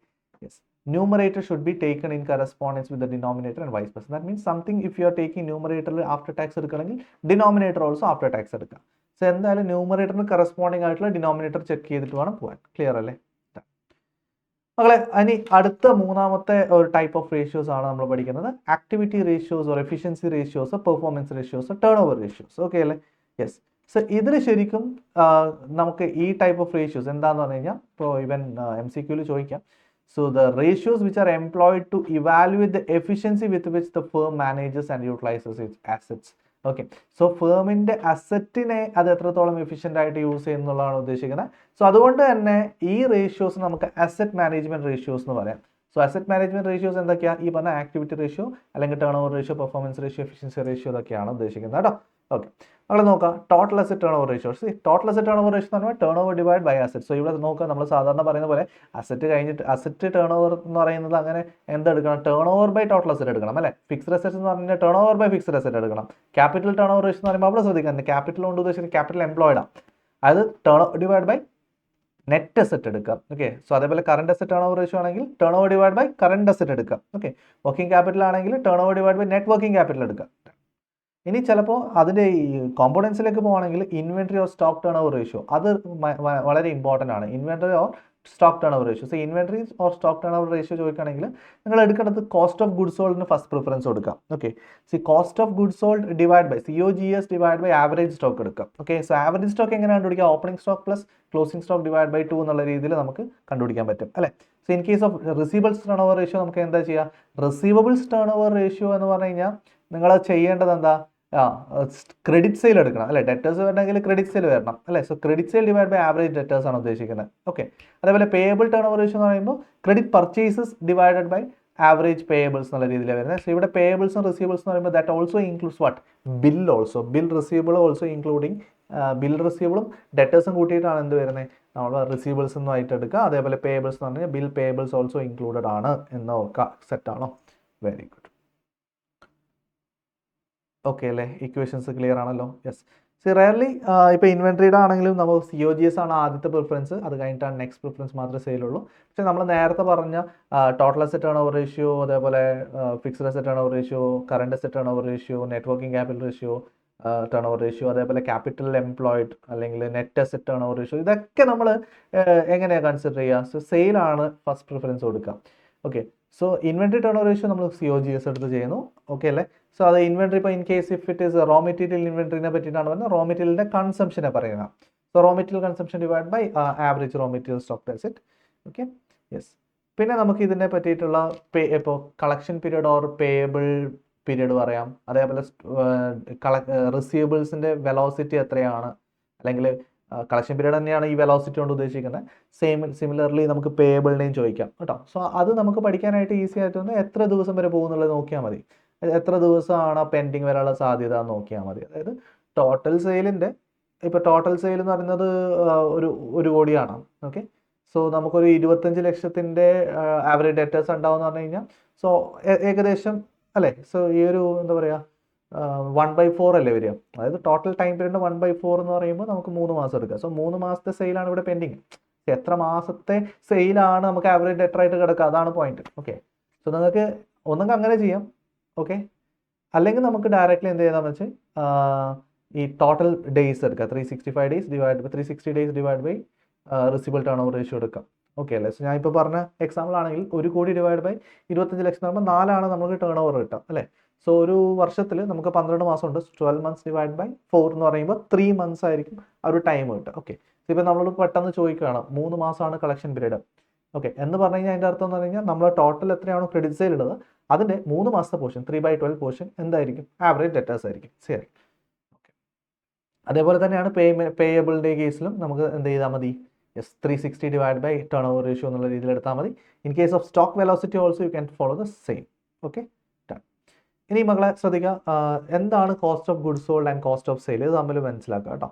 yes. Numerator should be taken in correspondence with the denominator and vice versa. That means something, if you are taking numerator after tax എടുക്കണമെങ്കിൽ denominator also after tax എടുക്കാം. So എന്തായാലും ന്യൂമറേറ്ററിന് corresponding ആയിട്ടുള്ള denominator check ചെയ്തിട്ട് വേണം പോകാൻ. Clear അല്ലേ മക്കളെ? ഇനി അടുത്ത മൂന്നാമത്തെ ഒരു ടൈപ്പ് ഓഫ് റേഷ്യോസ് ആണ് നമ്മൾ പഠിക്കുന്നത്. Activity ratios or efficiency ratios, performance ratios, turn over ratios. Okay അല്ലേ? യെസ്. സോ ഇതിൽ ശരിക്കും നമുക്ക് ഈ ടൈപ്പ് ഓഫ് റേഷ്യോസ് എന്താണെന്ന് പറഞ്ഞു കഴിഞ്ഞാൽ ഇപ്പോൾ ഇവൻ MCQയിൽ ചോദിക്കാം. So the ratios which are employed to evaluate the efficiency with which the firm manages and utilizes its assets. Okay, so ഫേമിൻ്റെ അസറ്റിനെ അത് എത്രത്തോളം എഫിഷ്യൻ്റ് ആയിട്ട് യൂസ് ചെയ്യുന്നുള്ളതാണ് ഉദ്ദേശിക്കുന്നത്. സോ അതുകൊണ്ട് തന്നെ ഈ റേഷ്യോസ് നമുക്ക് അസറ്റ് മാനേജ്മെൻറ്റ് റേഷ്യോസ് എന്ന് പറയാം. സോ അസറ്റ് മാനേജ്മെൻറ്റ് റേഷ്യോസ് എന്തൊക്കെയാണ്? ഈ പറഞ്ഞ ആക്ടിവിറ്റി റേഷ്യോ അല്ലെങ്കിൽ turnover ratio, performance ratio, efficiency ratio ഇതൊക്കെയാണ് ഉദ്ദേശിക്കുന്നത് കേട്ടോ. ഓക്കെ, നമ്മൾ നോക്കാം total asset turnover ratios. Total asset turnover ratio എന്ന് പറഞ്ഞാൽ turnover divide by asset. So ഇവിടെ നോക്കുക, നമ്മൾ സാധാരണ പറയുന്ന പോലെ അസറ്റ് കഴിഞ്ഞിട്ട് അസറ്റ് ടേൺ ഓവർ എന്ന് പറയുന്നത് അങ്ങനെ എന്തെടുക്കണം? Turnover by total asset എടുക്കണം അല്ലേ? ഫിക്സ്ഡ് അസറ്റ് എന്ന് പറഞ്ഞാൽ turnover by fixed asset എടുക്കണം. ക്യാപിറ്റൽ ടേൺ ഓവർ റേഷ്യോ എന്ന് പറയുമ്പോൾ അവിടെ ശ്രദ്ധിക്കാം, ക്യാപിറ്റൽ കൊണ്ട് ഉദ്ദേശിക്കുന്നത് ക്യാപിറ്റൽ എംപ്ലോയിഡ് ആണ്. അത് turn divide by net asset എടുക്കാം. ഓക്കെ, സോ അതേപോലെ current asset turnover ratio ആണെങ്കിൽ turnover divide by current asset എടുക്കാം. ഓക്കെ, വർക്കിംഗ് ക്യാപിറ്റൽ ആണെങ്കിൽ turnover divide by net working capital എടുക്കാം. ഇനി ചിലപ്പോൾ അതിൻ്റെ ഈ കോമ്പോണൻസിലേക്ക് പോകുകയാണെങ്കിൽ inventory or stock turnover ratio അത് വളരെ ഇമ്പോർട്ടൻ്റ് ആണ്. Inventory or stock turnover ratio. So inventory or stock turnover ratio ചോദിക്കുകയാണെങ്കിൽ നിങ്ങൾ എടുക്കേണ്ടത് കോസ്റ്റ് ഓഫ് ഗുഡ്സ് സോൾഡിന് ഫസ്റ്റ് പ്രിഫറൻസ് കൊടുക്കാം. Okay, see cost of goods sold divide by COGS divide by average stock എടുക്കാം. Okay, so average stock എങ്ങനെയാണ് കണ്ടുപിടിക്കുക? Opening stock plus closing stock divide by 2 എന്നുള്ള രീതിയിൽ നമുക്ക് കണ്ടുപിടിക്കാൻ പറ്റും അല്ലേ? So in case of receivables turnover ratio നമുക്ക് എന്താ ചെയ്യുക? റിസീവബിൾസ് ടേൺ ഓവർ റേഷ്യോ എന്ന് പറഞ്ഞു കഴിഞ്ഞാൽ നിങ്ങൾ ചെയ്യേണ്ടത് എന്താ? ക്രെഡിറ്റ് സെയിൽ എടുക്കണം അല്ലേ? ഡെറ്റേഴ്സ് വരണമെങ്കിൽ ക്രെഡിറ്റ് സെയിൽ വരണം അല്ലേ? So credit sale divide by average debtors ആണ് ഉദ്ദേശിക്കുന്നത്. ഓക്കെ, അതേപോലെ പേയബിൾ ടേൺ ഓവർ റേഷ്യോ എന്ന് പറയുമ്പോൾ credit purchases divided by average payables എന്നുള്ള രീതിയിലാണ് വരുന്നത്. സോ ഇവിടെ പേയബിൾസും റിസീവബിൾസ് എന്ന് പറയുമ്പോൾ that also includes what? Bill also. Bill receivable also including bill റിസീവബിളും ഡെറ്റേഴ്സും കൂട്ടിയിട്ടാണ് എന്ത് വരുന്നത്? നമ്മൾ റിസീവബിൾസ് ഒന്നും ആയിട്ട് എടുക്കുക. അതേപോലെ പേയബിൾസ് എന്ന് പറഞ്ഞാൽ ബിൽ പേയബിൾസ് ഓൾസോ ഇൻക്ലൂഡഡ് ആണ് എന്ന് ഓർക്കുക. സെറ്റാണോ? Very good. ഓക്കെ അല്ലേ? ഇക്വേഷൻസ് ക്ലിയർ ആണല്ലോ? യെസ്. സി റയർലി ഇപ്പോൾ ഇൻവെൻട്രിയുടെ ആണെങ്കിലും നമ്മൾ COGS ആണ് ആദ്യത്തെ പ്രിഫറൻസ്, അത് കഴിഞ്ഞിട്ടാണ് നെക്സ്റ്റ് പ്രിഫറൻസ് മാത്രമേ സെയിലുള്ളൂ. പക്ഷേ നമ്മൾ നേരത്തെ പറഞ്ഞ total asset turnover ratio, അതേപോലെ fixed asset turnover ratio, current asset turnover ratio, net working capital ratio turnover ratio, അതേപോലെ ക്യാപിറ്റൽ എംപ്ലോയിഡ് അല്ലെങ്കിൽ net asset turnover ratio, ഇതൊക്കെ നമ്മൾ എങ്ങനെയാണ് കൺസിഡർ ചെയ്യുക? സോ സെയിലാണ് first preference കൊടുക്കുക. Okay, so inventory turnover ratio നമ്മൾ COGS എടുത്ത് ചെയ്യുന്നു. ഓക്കെ അല്ലേ? സോ അത് ഇൻവെൻട്രി ഇപ്പോൾ in case if it is raw material ഇൻവെൻട്രിനെ പറ്റിയിട്ടാണ് പറഞ്ഞത്. റോ മെറ്റീരിയലിൻ്റെ കൺസംഷനെ പറയുക. So raw material consumption divide by average raw material stock asset. Okay, yes. പിന്നെ നമുക്ക് ഇതിനെ പറ്റിയിട്ടുള്ള ഇപ്പോൾ collection period or payable period പറയാം. അതേപോലെ റിസീവബിൾസിൻ്റെ വെലോസിറ്റി എത്രയാണ്, അല്ലെങ്കിൽ കളക്ഷൻ പീരീഡ് തന്നെയാണ് ഈ വെലോസിറ്റി കൊണ്ട് ഉദ്ദേശിക്കുന്നത്. സിമിലർലി നമുക്ക് പേയബിളിനെയും ചോദിക്കാം കേട്ടോ. സോ അത് നമുക്ക് പഠിക്കാനായിട്ട് ഈസി ആയിട്ട് വന്ന് എത്ര ദിവസം വരെ പോകുന്നുള്ളത് നോക്കിയാൽ മതി. എത്ര ദിവസമാണ് പെൻഡിങ് വരാനുള്ള സാധ്യത നോക്കിയാൽ മതി. അതായത് ടോട്ടൽ സെയിലിൻ്റെ ഇപ്പോൾ ടോട്ടൽ സെയിൽ എന്ന് പറയുന്നത് 1 കോടിയാണ്. ഓക്കെ, സോ നമുക്കൊരു 25 ലക്ഷത്തിൻ്റെ ആവറേജ് ഡെറ്റേഴ്സ് ഉണ്ടാവും എന്ന് പറഞ്ഞു കഴിഞ്ഞാൽ സോ ഏകദേശം അല്ലേ? സോ ഈ ഒരു എന്താ പറയുക 1/4 അല്ലേ വരിക? അതായത് ടോട്ടൽ ടൈം പീരീഡ് 1/4 എന്ന് പറയുമ്പോൾ നമുക്ക് 3 മാസം എടുക്കുക. സോ 3 മാസത്തെ സെയിലാണ് ഇവിടെ പെൻഡിങ്. എത്ര മാസത്തെ സെയിലാണ് നമുക്ക് ആവറേജ് ഡെറ്റർ ആയിട്ട് കിടക്കുക? അതാണ് പോയിന്റ്. ഓക്കെ, സോ നിങ്ങൾക്ക് ഒന്നെങ്കിൽ അങ്ങനെ ചെയ്യാം. ഓക്കെ, അല്ലെങ്കിൽ നമുക്ക് ഡയറക്റ്റ്ലി എന്ത് ചെയ്യാമെന്ന് വെച്ചാൽ ഈ ടോട്ടൽ ഡേയ്സ് എടുക്കുക. 365 days divide by 360 days divide by receivable turnover ratio എടുക്കാം. ഓക്കെ അല്ലേ? സോ ഞാൻ ഇപ്പോൾ പറഞ്ഞ എക്സാമ്പിൾ ആണെങ്കിൽ 1 കോടി ഡിവൈഡ് ബൈ 25 ലക്ഷം എന്ന് പറയുമ്പോൾ 4 നമുക്ക് ടേൺ ഓവർ കിട്ടാം അല്ലേ? സോ ഒരു വർഷത്തിൽ നമുക്ക് 12 മാസമുണ്ട്. 12 മന്ത്സ് ഡിവൈഡ് ബൈ 4 എന്ന് പറയുമ്പോൾ 3 മന്ത്സ് ആയിരിക്കും ആ ഒരു ടൈം കിട്ടുക. ഓക്കെ, ഇപ്പോൾ നമ്മൾ പെട്ടെന്ന് ചോദിക്കുകയാണ് 3 മാസമാണ് കളക്ഷൻ പീരീഡ്. ഓക്കെ, എന്ന് പറഞ്ഞു കഴിഞ്ഞാൽ അതിൻ്റെ അർത്ഥം എന്ന് പറഞ്ഞു കഴിഞ്ഞാൽ നമ്മൾ ടോട്ടൽ എത്രയാണോ ക്രെഡിറ്റ് സെയിൽ ഉള്ളത് അതിൻ്റെ 3 മാസത്തെ പോർഷൻ 3/12 പോർഷൻ എന്തായിരിക്കും? ആവറേജ് ഡെറ്റേഴ്സ് ആയിരിക്കും. ശരി. ഓക്കെ, അതേപോലെ തന്നെയാണ് പേയബിളിൻ്റെ കേസിലും നമുക്ക് എന്ത് ചെയ്താൽ മതി? Yes 360 divide by turnover ratio എന്നുള്ള രീതിയിൽ എടുത്താൽ മതി. In case of stock velocity also you can follow the same. Okay done. ഇനി മക്കളെ ശ്രദ്ധിക്കുക, എന്താണ് cost of goods sold and cost of sale, ഇത് തമ്മിൽ മനസ്സിലാക്കുക കേട്ടോ.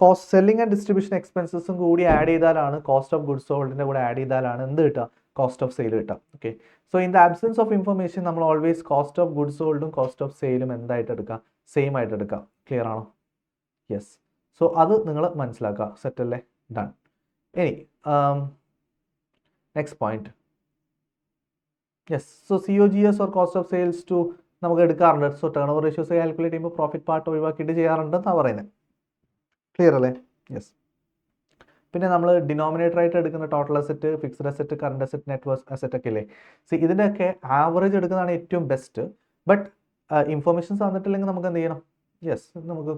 കോസ്റ്റ് സെല്ലിംഗ് ആൻഡ് ഡിസ്ട്രിബ്യൂഷൻ എക്സ്പെൻസസും കൂടി ആഡ് ചെയ്താലാണ്, കോസ്റ്റ് ഓഫ് ഗുഡ്സ് സോൾഡിൻ്റെ കൂടെ ആഡ് ചെയ്താലാണ് എന്ത് കിട്ടുക, കോസ്റ്റ് ഓഫ് സെയിൽ കിട്ടുക. Okay, so in the absence of information നമ്മൾ ഓൾവേസ് കോസ്റ്റ് ഓഫ് ഗുഡ്സ് സോൾഡും കോസ്റ്റ് ഓഫ് സെയിലും എന്തായിട്ട് എടുക്കുക, സെയിം ആയിട്ട് എടുക്കുക. ക്ലിയർ ആണോ? യെസ്. സോ അത് നിങ്ങൾ മനസ്സിലാക്കുക. സെറ്റ് അല്ലേ? ഡൺ. ഇനി next point. Yes, so COGS or cost of sales too നമുക്ക് എടുക്കാറുണ്ട്. So turnover ratios calculate ചെയ്യുമ്പോൾ പ്രോഫിറ്റ് പാർട്ട് ഒഴിവാക്കിയിട്ട് ചെയ്യാറുണ്ടെന്നാണ് പറയുന്നത്. ക്ലിയർ അല്ലേ? യെസ്. പിന്നെ നമ്മൾ ഡിനോമിനേറ്റർ ആയിട്ട് എടുക്കുന്ന total asset, fixed asset, current asset, net asset ഒക്കെ ഇല്ലേ, ഇതിൻ്റെയൊക്കെ ആവറേജ് എടുക്കുന്നതാണ് ഏറ്റവും ബെസ്റ്റ്. ബട്ട് ഇൻഫർമേഷൻസ് തന്നിട്ടില്ലെങ്കിൽ നമുക്ക് എന്ത് ചെയ്യണം? യെസ്, നമുക്ക്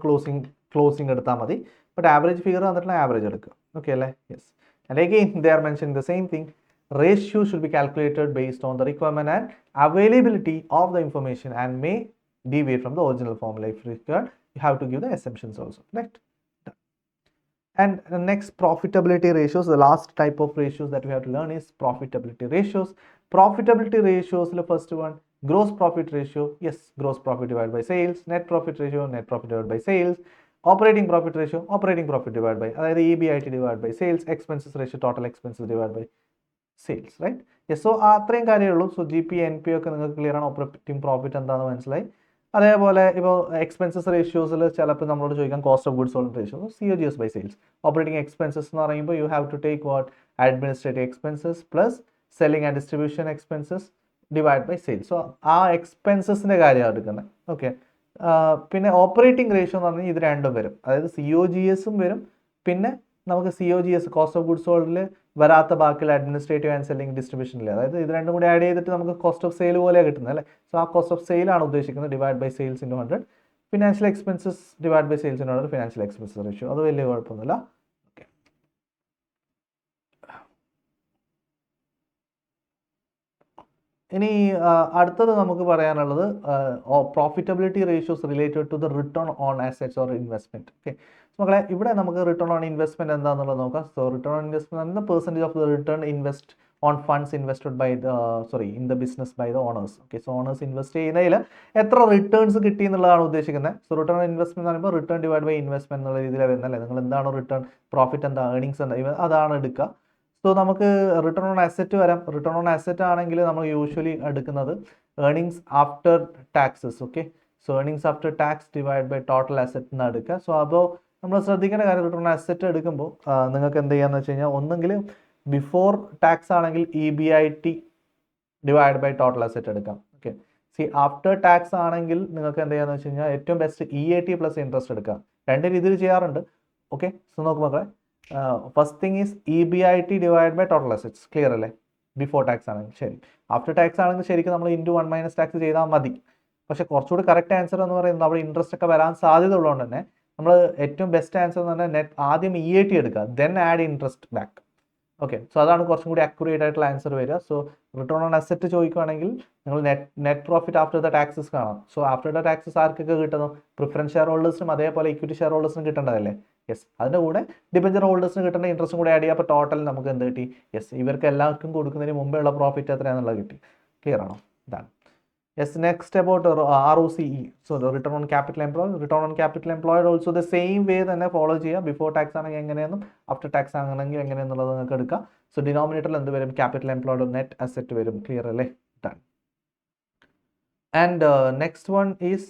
ക്ലോസിങ് എടുത്താൽ മതി. ബട്ട് ആവറേജ് ഫിഗർ തന്നിട്ടുള്ള ആവറേജ് എടുക്കുക. ഓക്കെ അല്ലേ? Yes. And again they are mentioning the same thing. Ratio should be calculated based on the requirement and availability of the information and may deviate from the original formula. If required, you have to give the assumptions also. Right? And the next, profitability ratios. The last type of ratios that we have to learn is profitability ratios. Profitability ratios, the first one, gross profit ratio. Yes, gross profit divided by sales. Net profit ratio, net profit divided by sales. Operating profit ratio, operating profit divided by, EBIT divided by sales. Expenses ratio, total expenses divided by sales. Right? Yes. So അത്രയും കാര്യമേ ഉള്ളൂ. So GP NP ഒക്കെ നിങ്ങൾക്ക് clear ആണ്. Operating profit എന്താണെന്ന് മനസ്സിലായി. അതേപോലെ ഇപ്പോൾ എക്സ്പെൻസസ് റേഷ്യോസിൽ ചിലപ്പോൾ നമ്മളോട് ചോദിക്കാം cost of goods sold ratio, COGS by sales. Operating expenses എന്ന് പറയുമ്പോൾ you have to take what, administrative expenses plus selling and distribution expenses divide by sales. So ആ എക്സ്പെൻസസിൻ്റെ കാര്യമാണ് എടുക്കുന്നത്. ഓക്കെ. പിന്നെ ഓപ്പറേറ്റിംഗ് റേഷ്യോ എന്ന് പറഞ്ഞാൽ ഇത് രണ്ടും വരും. അതായത് COGSും വരും, പിന്നെ നമുക്ക് COGS കോസ്റ്റ് ഓഫ് ഗുഡ്സ് സോൾഡിൽ വരാത്ത ബാക്കിയുള്ള അഡ്മിനിസ്ട്രേറ്റീവ് ആൻഡ് സെല്ലിംഗ് ഡിസ്ട്രിബ്യൂഷനിൽ, അതായത് ഇത് രണ്ടും കൂടി ആഡ് ചെയ്തിട്ട് നമുക്ക് കോസ്റ്റ് ഓഫ് സെയിൽ പോലെയാണ് കിട്ടുന്നത് അല്ലേ. സോ ആ കോസ്റ്റ് ഓഫ് സെയിലാണ് ഉദ്ദേശിക്കുന്നത്. Divide by sales into 100. Financial expenses divide by sales into 100. Financial expenses ratio. അത് വലിയ കുഴപ്പമൊന്നുമില്ല. ഓക്കെ. ഇനി അടുത്തത് നമുക്ക് പറയാനുള്ളത് profitability ratios related to the return on assets or investment. Okay. മക്കളെ ഇവിടെ നമുക്ക് റിട്ടേൺ ഓൺ ഇൻവെസ്റ്റ്മെന്റ് എന്താണെന്നുള്ളത് നോക്കാം. സോ റിട്ടേൺ ഓൺ ഇൻവെസ്റ്റ്മെന്റ് എന്ന percentage of the return invest on funds invested by in the business by the owners. Okay. So owners invest ചെയ്യുന്നതിൽ എത്ര returns കിട്ടി എന്നുള്ളതാണ് ഉദ്ദേശിക്കുന്നത്. സോ റിട്ടേൺ ഓൺ ഇൻവെസ്റ്റ്മെന്റ് എന്ന് പറയുമ്പോൾ റിട്ടേൺ ഡിവൈഡ് ബൈ ഇൻവെസ്റ്റ്മെന്റ് എന്നുള്ള രീതിയിലാണ് വരുന്നത് അല്ലേ. നിങ്ങൾ എന്താണോ റിട്ടേൺ, പ്രോഫിറ്റ് എന്താ, ഏർണിങ്സ് എന്താ, അതാണ് എടുക്കുക. സോ നമുക്ക് റിട്ടേൺ ഓൺ അസെറ്റ് വരാം. റിട്ടേൺ ഓൺ അസെറ്റ് ആണെങ്കിൽ നമ്മൾ യൂഷ്വലി എടുക്കുന്നത് earnings after taxes. Okay. So earnings after tax divide by total asset എന്ന് എടുക്കുക. സോ അപ്പോൾ നമ്മൾ ശ്രദ്ധിക്കേണ്ട കാര്യം, റിട്ടേൺ ഓൺ അസെറ്റ് എടുക്കുമ്പോൾ നിങ്ങൾക്ക് എന്ത് ചെയ്യാന്ന് വെച്ച് കഴിഞ്ഞാൽ, ഒന്നെങ്കിൽ ബിഫോർ ടാക്സ് ആണെങ്കിൽ EBIT divide by total asset എടുക്കാം. ഓക്കെ. ആഫ്റ്റർ ടാക്സ് ആണെങ്കിൽ നിങ്ങൾക്ക് എന്ത് ചെയ്യാന്ന് വെച്ച് കഴിഞ്ഞാൽ ഏറ്റവും ബെസ്റ്റ് EAT പ്ലസ് ഇൻട്രസ്റ്റ് എടുക്കാം. രണ്ട് രീതിയിൽ ചെയ്യാറുണ്ട്. ഓക്കെ. സോ നോക്ക് മക്കളെ, first thing is EBIT divide by total assets. Clear അല്ലേ? ബിഫോർ ടാക്സ് ആണെങ്കിൽ. ശരി. ആഫ്റ്റർ ടാക്സ് ആണെങ്കിൽ ശരിക്കും നമ്മൾ ഇൻറ്റു 1 മൈനസ് ടാക്സ് ചെയ്താൽ മതി. പക്ഷേ കുറച്ചുകൂടി കറക്റ്റ് ആൻസർ എന്ന് പറയുന്നത് അവിടെ ഇൻട്രസ്റ്റ് ഒക്കെ വരാൻ സാധ്യത ഉള്ളതുകൊണ്ട് തന്നെ നമ്മൾ ഏറ്റവും ബെസ്റ്റ് ആൻസർ എന്ന് പറഞ്ഞാൽ ആദ്യം EAT എടുക്കുക, then add interest back. Okay. So അതാണ് കുറച്ചും കൂടി അക്യുറേറ്റ് ആയിട്ടുള്ള ആൻസർ വരിക. സോ റിട്ടേൺ ഓൺ അസെറ്റ് ചോദിക്കുകയാണെങ്കിൽ നിങ്ങൾ net profit after the taxes കാണാം. സോ ആഫ്റ്റർ ദ ടാക്സസ് ആർക്കൊക്കെ കിട്ടുന്നു? പ്രിഫറൻസ് ഷെയർ ഹോൾഡേഴ്സിനും അതേപോലെ ഇക്വിറ്റി ഷെയർ ഹോൾഡേഴ്സിനും കിട്ടേണ്ടതല്ലേ. യെസ്. അതിൻ്റെ കൂടെ ഡിബഞ്ചർ ഹോൾഡേഴ്സിന് കിട്ടേണ്ട ഇൻട്രസ്റ്റും കൂടെ ആഡ് ചെയ്യുക. അപ്പോൾ ടോട്ടൽ നമുക്ക് എന്ത് കിട്ടി? യെസ്, ഇവർക്ക് എല്ലാവർക്കും കൊടുക്കുന്നതിന് മുമ്പേ ഉള്ള പ്രോഫിറ്റ് എത്രയാണെന്നുള്ളത് കിട്ടി. ക്ലിയർ ആണോ? ഇതാണ്. Yes. Next about ROCE. So return on capital employed. Return on capital employed also the same way തന്നെ ഫോളോ ചെയ്യുക. ബിഫോർ ടാക്സ് ആണെങ്കിൽ എങ്ങനെയെന്നും ആഫ്റ്റർ ടാക്സ് ആണെങ്കിൽ എങ്ങനെയെന്നുള്ളത് നിങ്ങൾക്ക് എടുക്കാം. സോ ഡിനോമിനേറ്ററിൽ എന്ത് വരും? ക്യാപിറ്റൽ എംപ്ലോയ്ഡ് നെറ്റ് അസെറ്റ് വരും. ക്ലിയർ അല്ലേ? Done. And next one is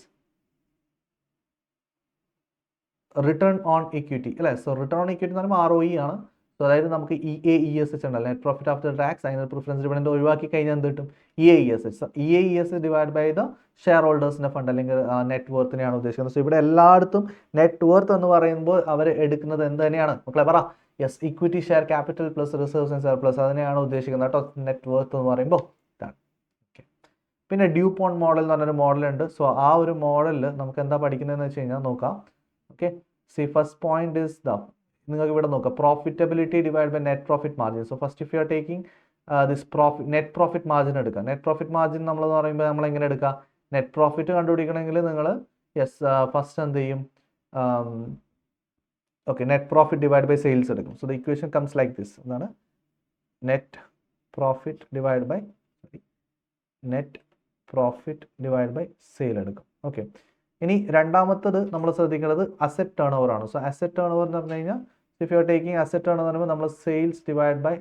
return on equity അല്ലേ. സോ റിട്ടേൺ ഓൺ ഇക്വിറ്റി എന്ന് പറയുമ്പോൾ ROE ആണ്. സോ അതായത് നമുക്ക് EAES ഉണ്ടല്ലോ, നെറ്റ് പ്രോഫിറ്റ് ആഫ്റ്റർ ടാക്സ്. അതിന് പ്രിഫറൻസ് ഡിവിഡൻഡ് ഒഴിവാക്കി കഴിഞ്ഞാൽ എന്ത് കിട്ടും? EAES divide by the share ഹോൾഡേഴ്സിൻ്റെ ഫണ്ട് അല്ലെങ്കിൽ നെറ്റ് വർത്തിനെയാണ് ഉദ്ദേശിക്കുന്നത്. സോ ഇവിടെ എല്ലായിടത്തും നെറ്റ് വർത്ത് എന്ന് പറയുമ്പോൾ അവർ എടുക്കുന്നത് എന്ത് തന്നെയാണ് മക്കളെ പറ? Yes, equity share capital plus reserves and surplus, അതിനെയാണ് ഉദ്ദേശിക്കുന്നത് കേട്ടോ നെറ്റ് വർത്ത് എന്ന് പറയുമ്പോൾ. ഇതാണ്. ഓക്കെ. പിന്നെ ഡ്യൂപോണ്ട് മോഡൽ എന്ന് പറഞ്ഞൊരു മോഡലുണ്ട്. സോ ആ ഒരു മോഡലിൽ നമുക്ക് എന്താ പഠിക്കുന്നതെന്ന് വെച്ച് കഴിഞ്ഞാൽ നോക്കാം. ഓക്കെ. ഫസ്റ്റ് പോയിന്റ് ഇസ് നിങ്ങൾക്ക് ഇവിടെ നോക്കാം, profitability divide by net profit margin. So first if you are taking this net profit margin എടുക്കുക. നെറ്റ് പ്രോഫിറ്റ് മാർജിൻ നമ്മളെന്ന് പറയുമ്പോൾ നമ്മൾ എങ്ങനെ എടുക്കുക? നെറ്റ് പ്രോഫിറ്റ് കണ്ടുപിടിക്കണമെങ്കിൽ നിങ്ങൾ ഫസ്റ്റ് എന്ത് ചെയ്യും? Okay, net profit divide by sales എടുക്കും. So the equation comes like this. എന്താണ് net profit divide by sale എടുക്കും. ഓക്കെ, ഇനി രണ്ടാമത്തത് നമ്മൾ ശ്രദ്ധിക്കേണ്ടത് അസറ്റ് ടേൺ ഓവർ ആണ്. സോ അസറ്റ് ടേൺ ഓവർ എന്ന് പറഞ്ഞു കഴിഞ്ഞാൽ if you are taking asset turn എന്ന് പറയുമ്പോൾ നമ്മൾ sales divide by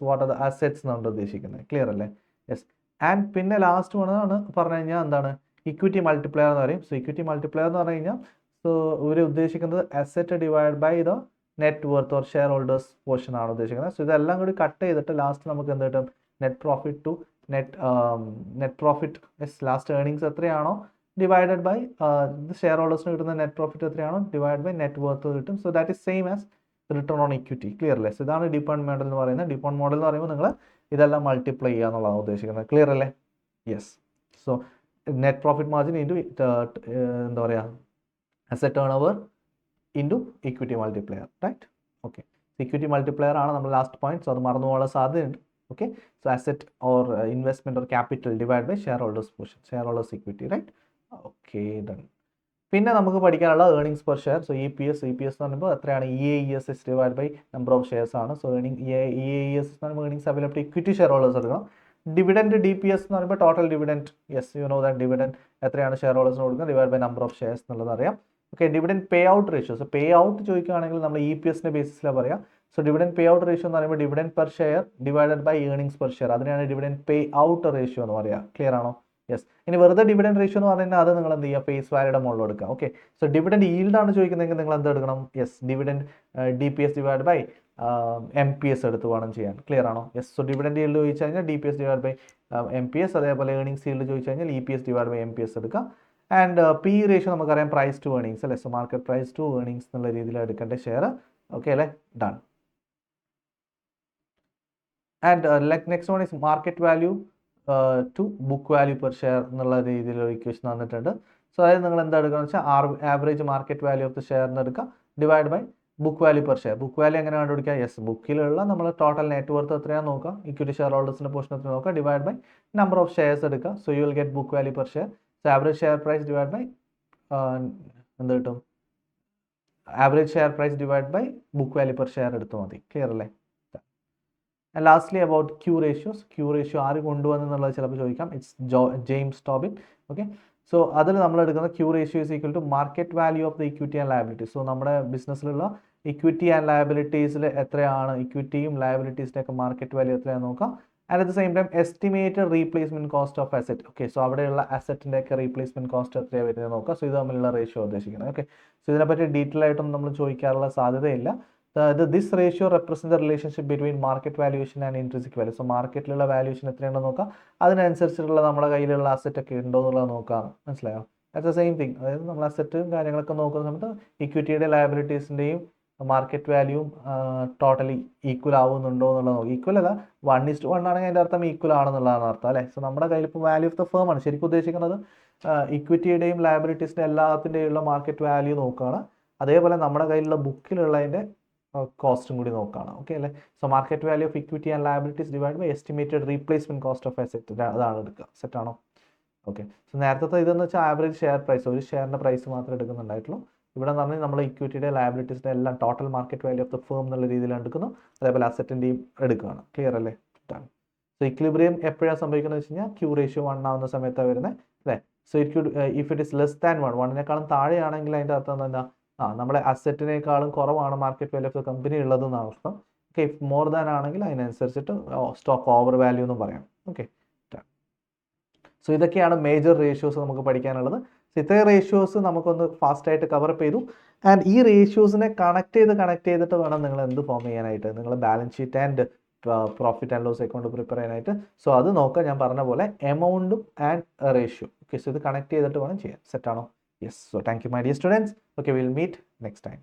what are the assets എന്നാണ് ഉദ്ദേശിക്കുന്നത്. ക്ലിയർ അല്ലേ? യെസ്. ആൻഡ് പിന്നെ ലാസ്റ്റ് വണ്ണാണ് പറഞ്ഞു കഴിഞ്ഞാൽ എന്താണ് ഇക്വിറ്റി മൾട്ടിപ്ലയർ എന്ന് പറയും. സോ ഇക്വിറ്റി മൾട്ടിപ്ലയർ എന്ന് പറഞ്ഞു കഴിഞ്ഞാൽ സോ ഇവർ ഉദ്ദേശിക്കുന്നത് asset divide by the net worth or shareholders portion ആണ് ഉദ്ദേശിക്കുന്നത്. സോ ഇതെല്ലാം കൂടി കട്ട് ചെയ്തിട്ട് ലാസ്റ്റ് നമുക്ക് എന്ത് കിട്ടും? നെറ്റ് പ്രോഫിറ്റ് ലാസ്റ്റ് ഏർണിങ്സ് എത്രയാണോ ഡിവൈഡഡ് ബൈ ഷെയർ ഹോൾഡേഴ്സിന് കിട്ടുന്ന നെറ്റ് പ്രോഫിറ്റ് എത്രയാണോ ഡിവൈഡ് ബൈ നെറ്റ് വർത്ത് കിട്ടും. So that is same as return on equity. Clear അല്ലേ? സോ ഇതാണ് ഡിപ്പെൻഡ് മോഡൽ എന്ന് പറയുന്നത്. ഡിപ്പെൻഡ് മോഡൽ എന്ന് പറയുമ്പോൾ നിങ്ങൾ ഇതെല്ലാം മൾട്ടിപ്ലൈ ചെയ്യുക എന്നുള്ളതാണ് ഉദ്ദേശിക്കുന്നത്. ക്ലിയർ അല്ലേ? Yes. So net profit margin into എന്താ പറയുക asset turnover into equity multiplier, right? Okay, equity multiplier ആണ് നമ്മുടെ ലാസ്റ്റ് പോയിന്റ്. സോ അത് മറന്നു പോകാനുള്ള സാധ്യതയുണ്ട്. Okay, so asset or investment or capital divide by shareholders portion, share holders equity, right? Okay, done. പിന്നെ നമുക്ക് പഠിക്കാനുള്ള earnings per share. So EPS എന്ന് പറയുമ്പോൾ എത്രയാണ്? EAES divide by number of shares ആണ്. സോ EAES എന്ന് പറയുമ്പോൾ earnings available equity shareholders എടുക്കണം. ഡിവിഡൻഡ് DPS എന്ന് പറയുമ്പോൾ total dividend. Yes, you know that dividend എത്രയാണ് ഷെയർ ഹോൾഡേഴ്സിന് കൊടുക്കുന്നത് divide by number of shares എന്നുള്ളത് അറിയാം. Okay, dividend payout ratio. So payout ചോദിക്കുകയാണെങ്കിൽ നമ്മൾ EPSന്റെ ബേസിസിലാണ് പറയാം. So dividend payout ratio എന്ന് പറയുമ്പോൾ dividend per share divided by earnings per share, അതിനാണ് ഡിവിഡൻഡ് പേ ഔട്ട് റേഷ്യോ എന്ന് പറയുക. ക്ലിയർ ആണോ? യെസ്. ഇനി വെറുതെ ഡിവിഡൻഡ് റേഷ്യോ എന്ന് പറഞ്ഞാൽ അത് നിങ്ങൾ എന്ത് ചെയ്യുക? ഫേസ് വാല്യൂയുടെ മുകളിൽ എടുക്കുക. ഓക്കെ, സോ ഡിവിഡൻഡ് ഈൽഡ് ആണ് ചോദിക്കുന്നതെങ്കിൽ നിങ്ങൾ എന്ത് എടുക്കണം? Yes, dividend DPS divide by MPS എടുത്ത് വേണം ചെയ്യാൻ. ക്ലിയർ ആണോ? യെസ്. സോ ഡിവിഡൻഡ് ഈൽഡ് ചോദിച്ചു കഴിഞ്ഞാൽ DPS ഡിവൈഡ് ബൈ MPS, അതേപോലെ ഏർണിംഗ്സ് ഈൽഡ് ചോദിച്ചു കഴിഞ്ഞാൽ EPS ഡിവൈഡ് ബൈ MPS എടുക്കുക. ആൻഡ് പി റേഷ്യോ നമുക്കറിയാം പ്രൈസ് ടു ഏർണിംഗ്സ് അല്ലേ? So market price to earnings എന്നുള്ള രീതിയിൽ എടുക്കേണ്ട ഷെയർ. ഓക്കെ അല്ലേ? Done. And next one is market value to book value per share എന്നുള്ള രീതിയിലുള്ള ഇക്വേഷൻ തന്നിട്ടുണ്ട്. സോ അതായത് നിങ്ങൾ എന്താ എടുക്കുക വെച്ചാൽ average market value of the share എന്ന് എടുക്കുക divide by book value per share. Book value എങ്ങനെ കണ്ടുപിടിക്കുക? യെസ്, ബുക്കിലുള്ള നമ്മൾ ടോട്ടൽ നെറ്റ് വർത്ത് എത്രയാണെന്ന് നോക്കുക, ഇക്വിറ്റി ഷെയർ ഹോൾഡേഴ്സിന്റെ പോർഷൻ എത്ര നോക്കുക, divide by number of shares എടുക്കുക. So you will get book value per share. So average share price divide by എന്ത് കിട്ടും? Average share price divide by book value per share എടുത്താൽ മതി. Clear അല്ലേ? And lastly about Q ratios. Q ratio ആര് കൊണ്ടുവന്നുള്ളത് ചിലപ്പോൾ ചോദിക്കാം. It's James Tobin. Okay, so അതിൽ നമ്മൾ എടുക്കുന്ന Q ratio is equal to market value of the equity and liabilities. So നമ്മുടെ ബിസിനസ്സിലുള്ള ഇക്വിറ്റി ആൻഡ് ലയബിലിറ്റീസിൽ എത്രയാണ് ഇക്വിറ്റിയും ലയബിലിറ്റീസിൻ്റെ ഒക്കെ മാർക്കറ്റ് വാല്യൂ എത്രയാണെന്ന് നോക്കാം. And at the same time estimated replacement cost of asset. Okay, so അവിടെയുള്ള അസറ്റിൻ്റെ ഒക്കെ റീപ്ലേസ്മെന്റ് കോസ്റ്റ് എത്രയാണ് വരുന്നത് നോക്കാം. സോ ഇത് തമ്മിലുള്ള റേഷ്യോ ഉദ്ദേശിക്കുന്നത്. ഓക്കെ, സോ ഇതിനെപ്പറ്റി ഡീറ്റെയിൽ ആയിട്ടൊന്നും നമ്മൾ ചോദിക്കാനുള്ള സാധ്യതയില്ല. This ratio represent the relationship between market valuation and intrinsic value. So മാർക്കറ്റിലുള്ള വാല്യൂഷൻ എത്രയുണ്ടെന്ന് നോക്കാം, അതിനനുസരിച്ചുള്ള നമ്മുടെ കയ്യിലുള്ള അസറ്റ് ഒക്കെ ഉണ്ടോ എന്നുള്ളത് നോക്കാം. മനസ്സിലായോ? അറ്റ് ദ സെയിം തിങ്, അതായത് നമ്മൾ അസറ്റും കാര്യങ്ങളൊക്കെ നോക്കുന്ന സമയത്ത് ഇക്വിറ്റിയുടെ ലയബിലിറ്റീസിൻ്റെയും മാർക്കറ്റ് വാല്യൂവും ടോട്ടലി ഈക്വൽ ആവുന്നുണ്ടോ എന്നുള്ളത് നോക്കാം. ഈക്വൽ അല്ല, 1:1 ആണെങ്കിൽ അതിൻ്റെ അർത്ഥം ഈക്വൽ ആണെന്നുള്ളതാണ് അർത്ഥം അല്ലേ? സോ നമ്മുടെ കയ്യിൽ ഇപ്പോൾ വാല്യൂ ഓഫ് ദ ഫേം ആണ് ശരിക്കും ഉദ്ദേശിക്കുന്നത്. ഇക്വിറ്റിയുടെയും ലയബിലിറ്റീസിൻ്റെ എല്ലാത്തിൻ്റെയുള്ള മാർക്കറ്റ് വാല്യൂ നോക്കുകയാണ്. അതേപോലെ നമ്മുടെ കയ്യിലുള്ള ബുക്കിലുള്ളതിൻ്റെ കോസ്റ്റും കൂടി നോക്കുകയാണ്. ഓക്കെ അല്ലേ? So market value of equity and liabilities divide by estimated replacement cost of asset, അതാണ് എടുക്കുക. സെറ്റാണോ? ഓക്കെ, സോ നേരത്തെ ഇതെന്ന് വെച്ചാൽ ആവറേജ് ഷെയർ പ്രൈസ്, ഒരു ഷെയറിൻ്റെ പ്രൈസ് മാത്രമേ എടുക്കുന്നുണ്ടായിട്ടുള്ളൂ. ഇവിടെ എന്ന് പറഞ്ഞാൽ നമ്മൾ ഇക്വിറ്റിയുടെ ലയബിലിറ്റീസിൻ്റെ എല്ലാം total market value of the firm എന്നുള്ള രീതിയിലാണ് എടുക്കുന്നു. അതേപോലെ അസറ്റിൻ്റെയും എടുക്കുകയാണ്. ക്ലിയർ അല്ലേ? സോ ഇക്വിലിബ്രിയം എപ്പോഴാണ് സംഭവിക്കുന്നത് വെച്ച് കഴിഞ്ഞാൽ Q ratio 1 ആവുന്ന സമയത്താണ് വരുന്നത് അല്ലേ? So if it is less than 1 താഴെയാണെങ്കിൽ അതിൻ്റെ അർത്ഥം എന്താ? നമ്മുടെ അസറ്റിനേക്കാളും കുറവാണ് market value of the company ഉള്ളതെന്നാണ് അർത്ഥം. ഓക്കെ, ഇഫ് മോർ ദാൻ ആണെങ്കിൽ അതിനനുസരിച്ചിട്ട് സ്റ്റോക്ക് ഓവർ വാല്യൂ എന്നും പറയാം. ഓക്കെ, സോ ഇതൊക്കെയാണ് മേജർ റേഷ്യോസ് നമുക്ക് പഠിക്കാനുള്ളത്. സോ ഇത്രയും റേഷ്യോസ് നമുക്കൊന്ന് ഫാസ്റ്റായിട്ട് കവറപ്പ് ചെയ്തു. ആൻഡ് ഈ റേഷ്യോസിനെ കണക്ട് ചെയ്തിട്ട് വേണം നിങ്ങൾ എന്ത് ഫോം ചെയ്യാനായിട്ട്, നിങ്ങൾ balance sheet and profit and loss account prepare ചെയ്യാനായിട്ട്. സോ അത് നോക്കാം, ഞാൻ പറഞ്ഞ പോലെ എമൗണ്ടും ആൻഡ് റേഷ്യോ. ഓക്കെ, സോ ഇത് കണക്ട് ചെയ്തിട്ട് വേണം ചെയ്യാൻ. സെറ്റാണോ? Yes. So thank you, my dear students. Okay, we'll meet next time.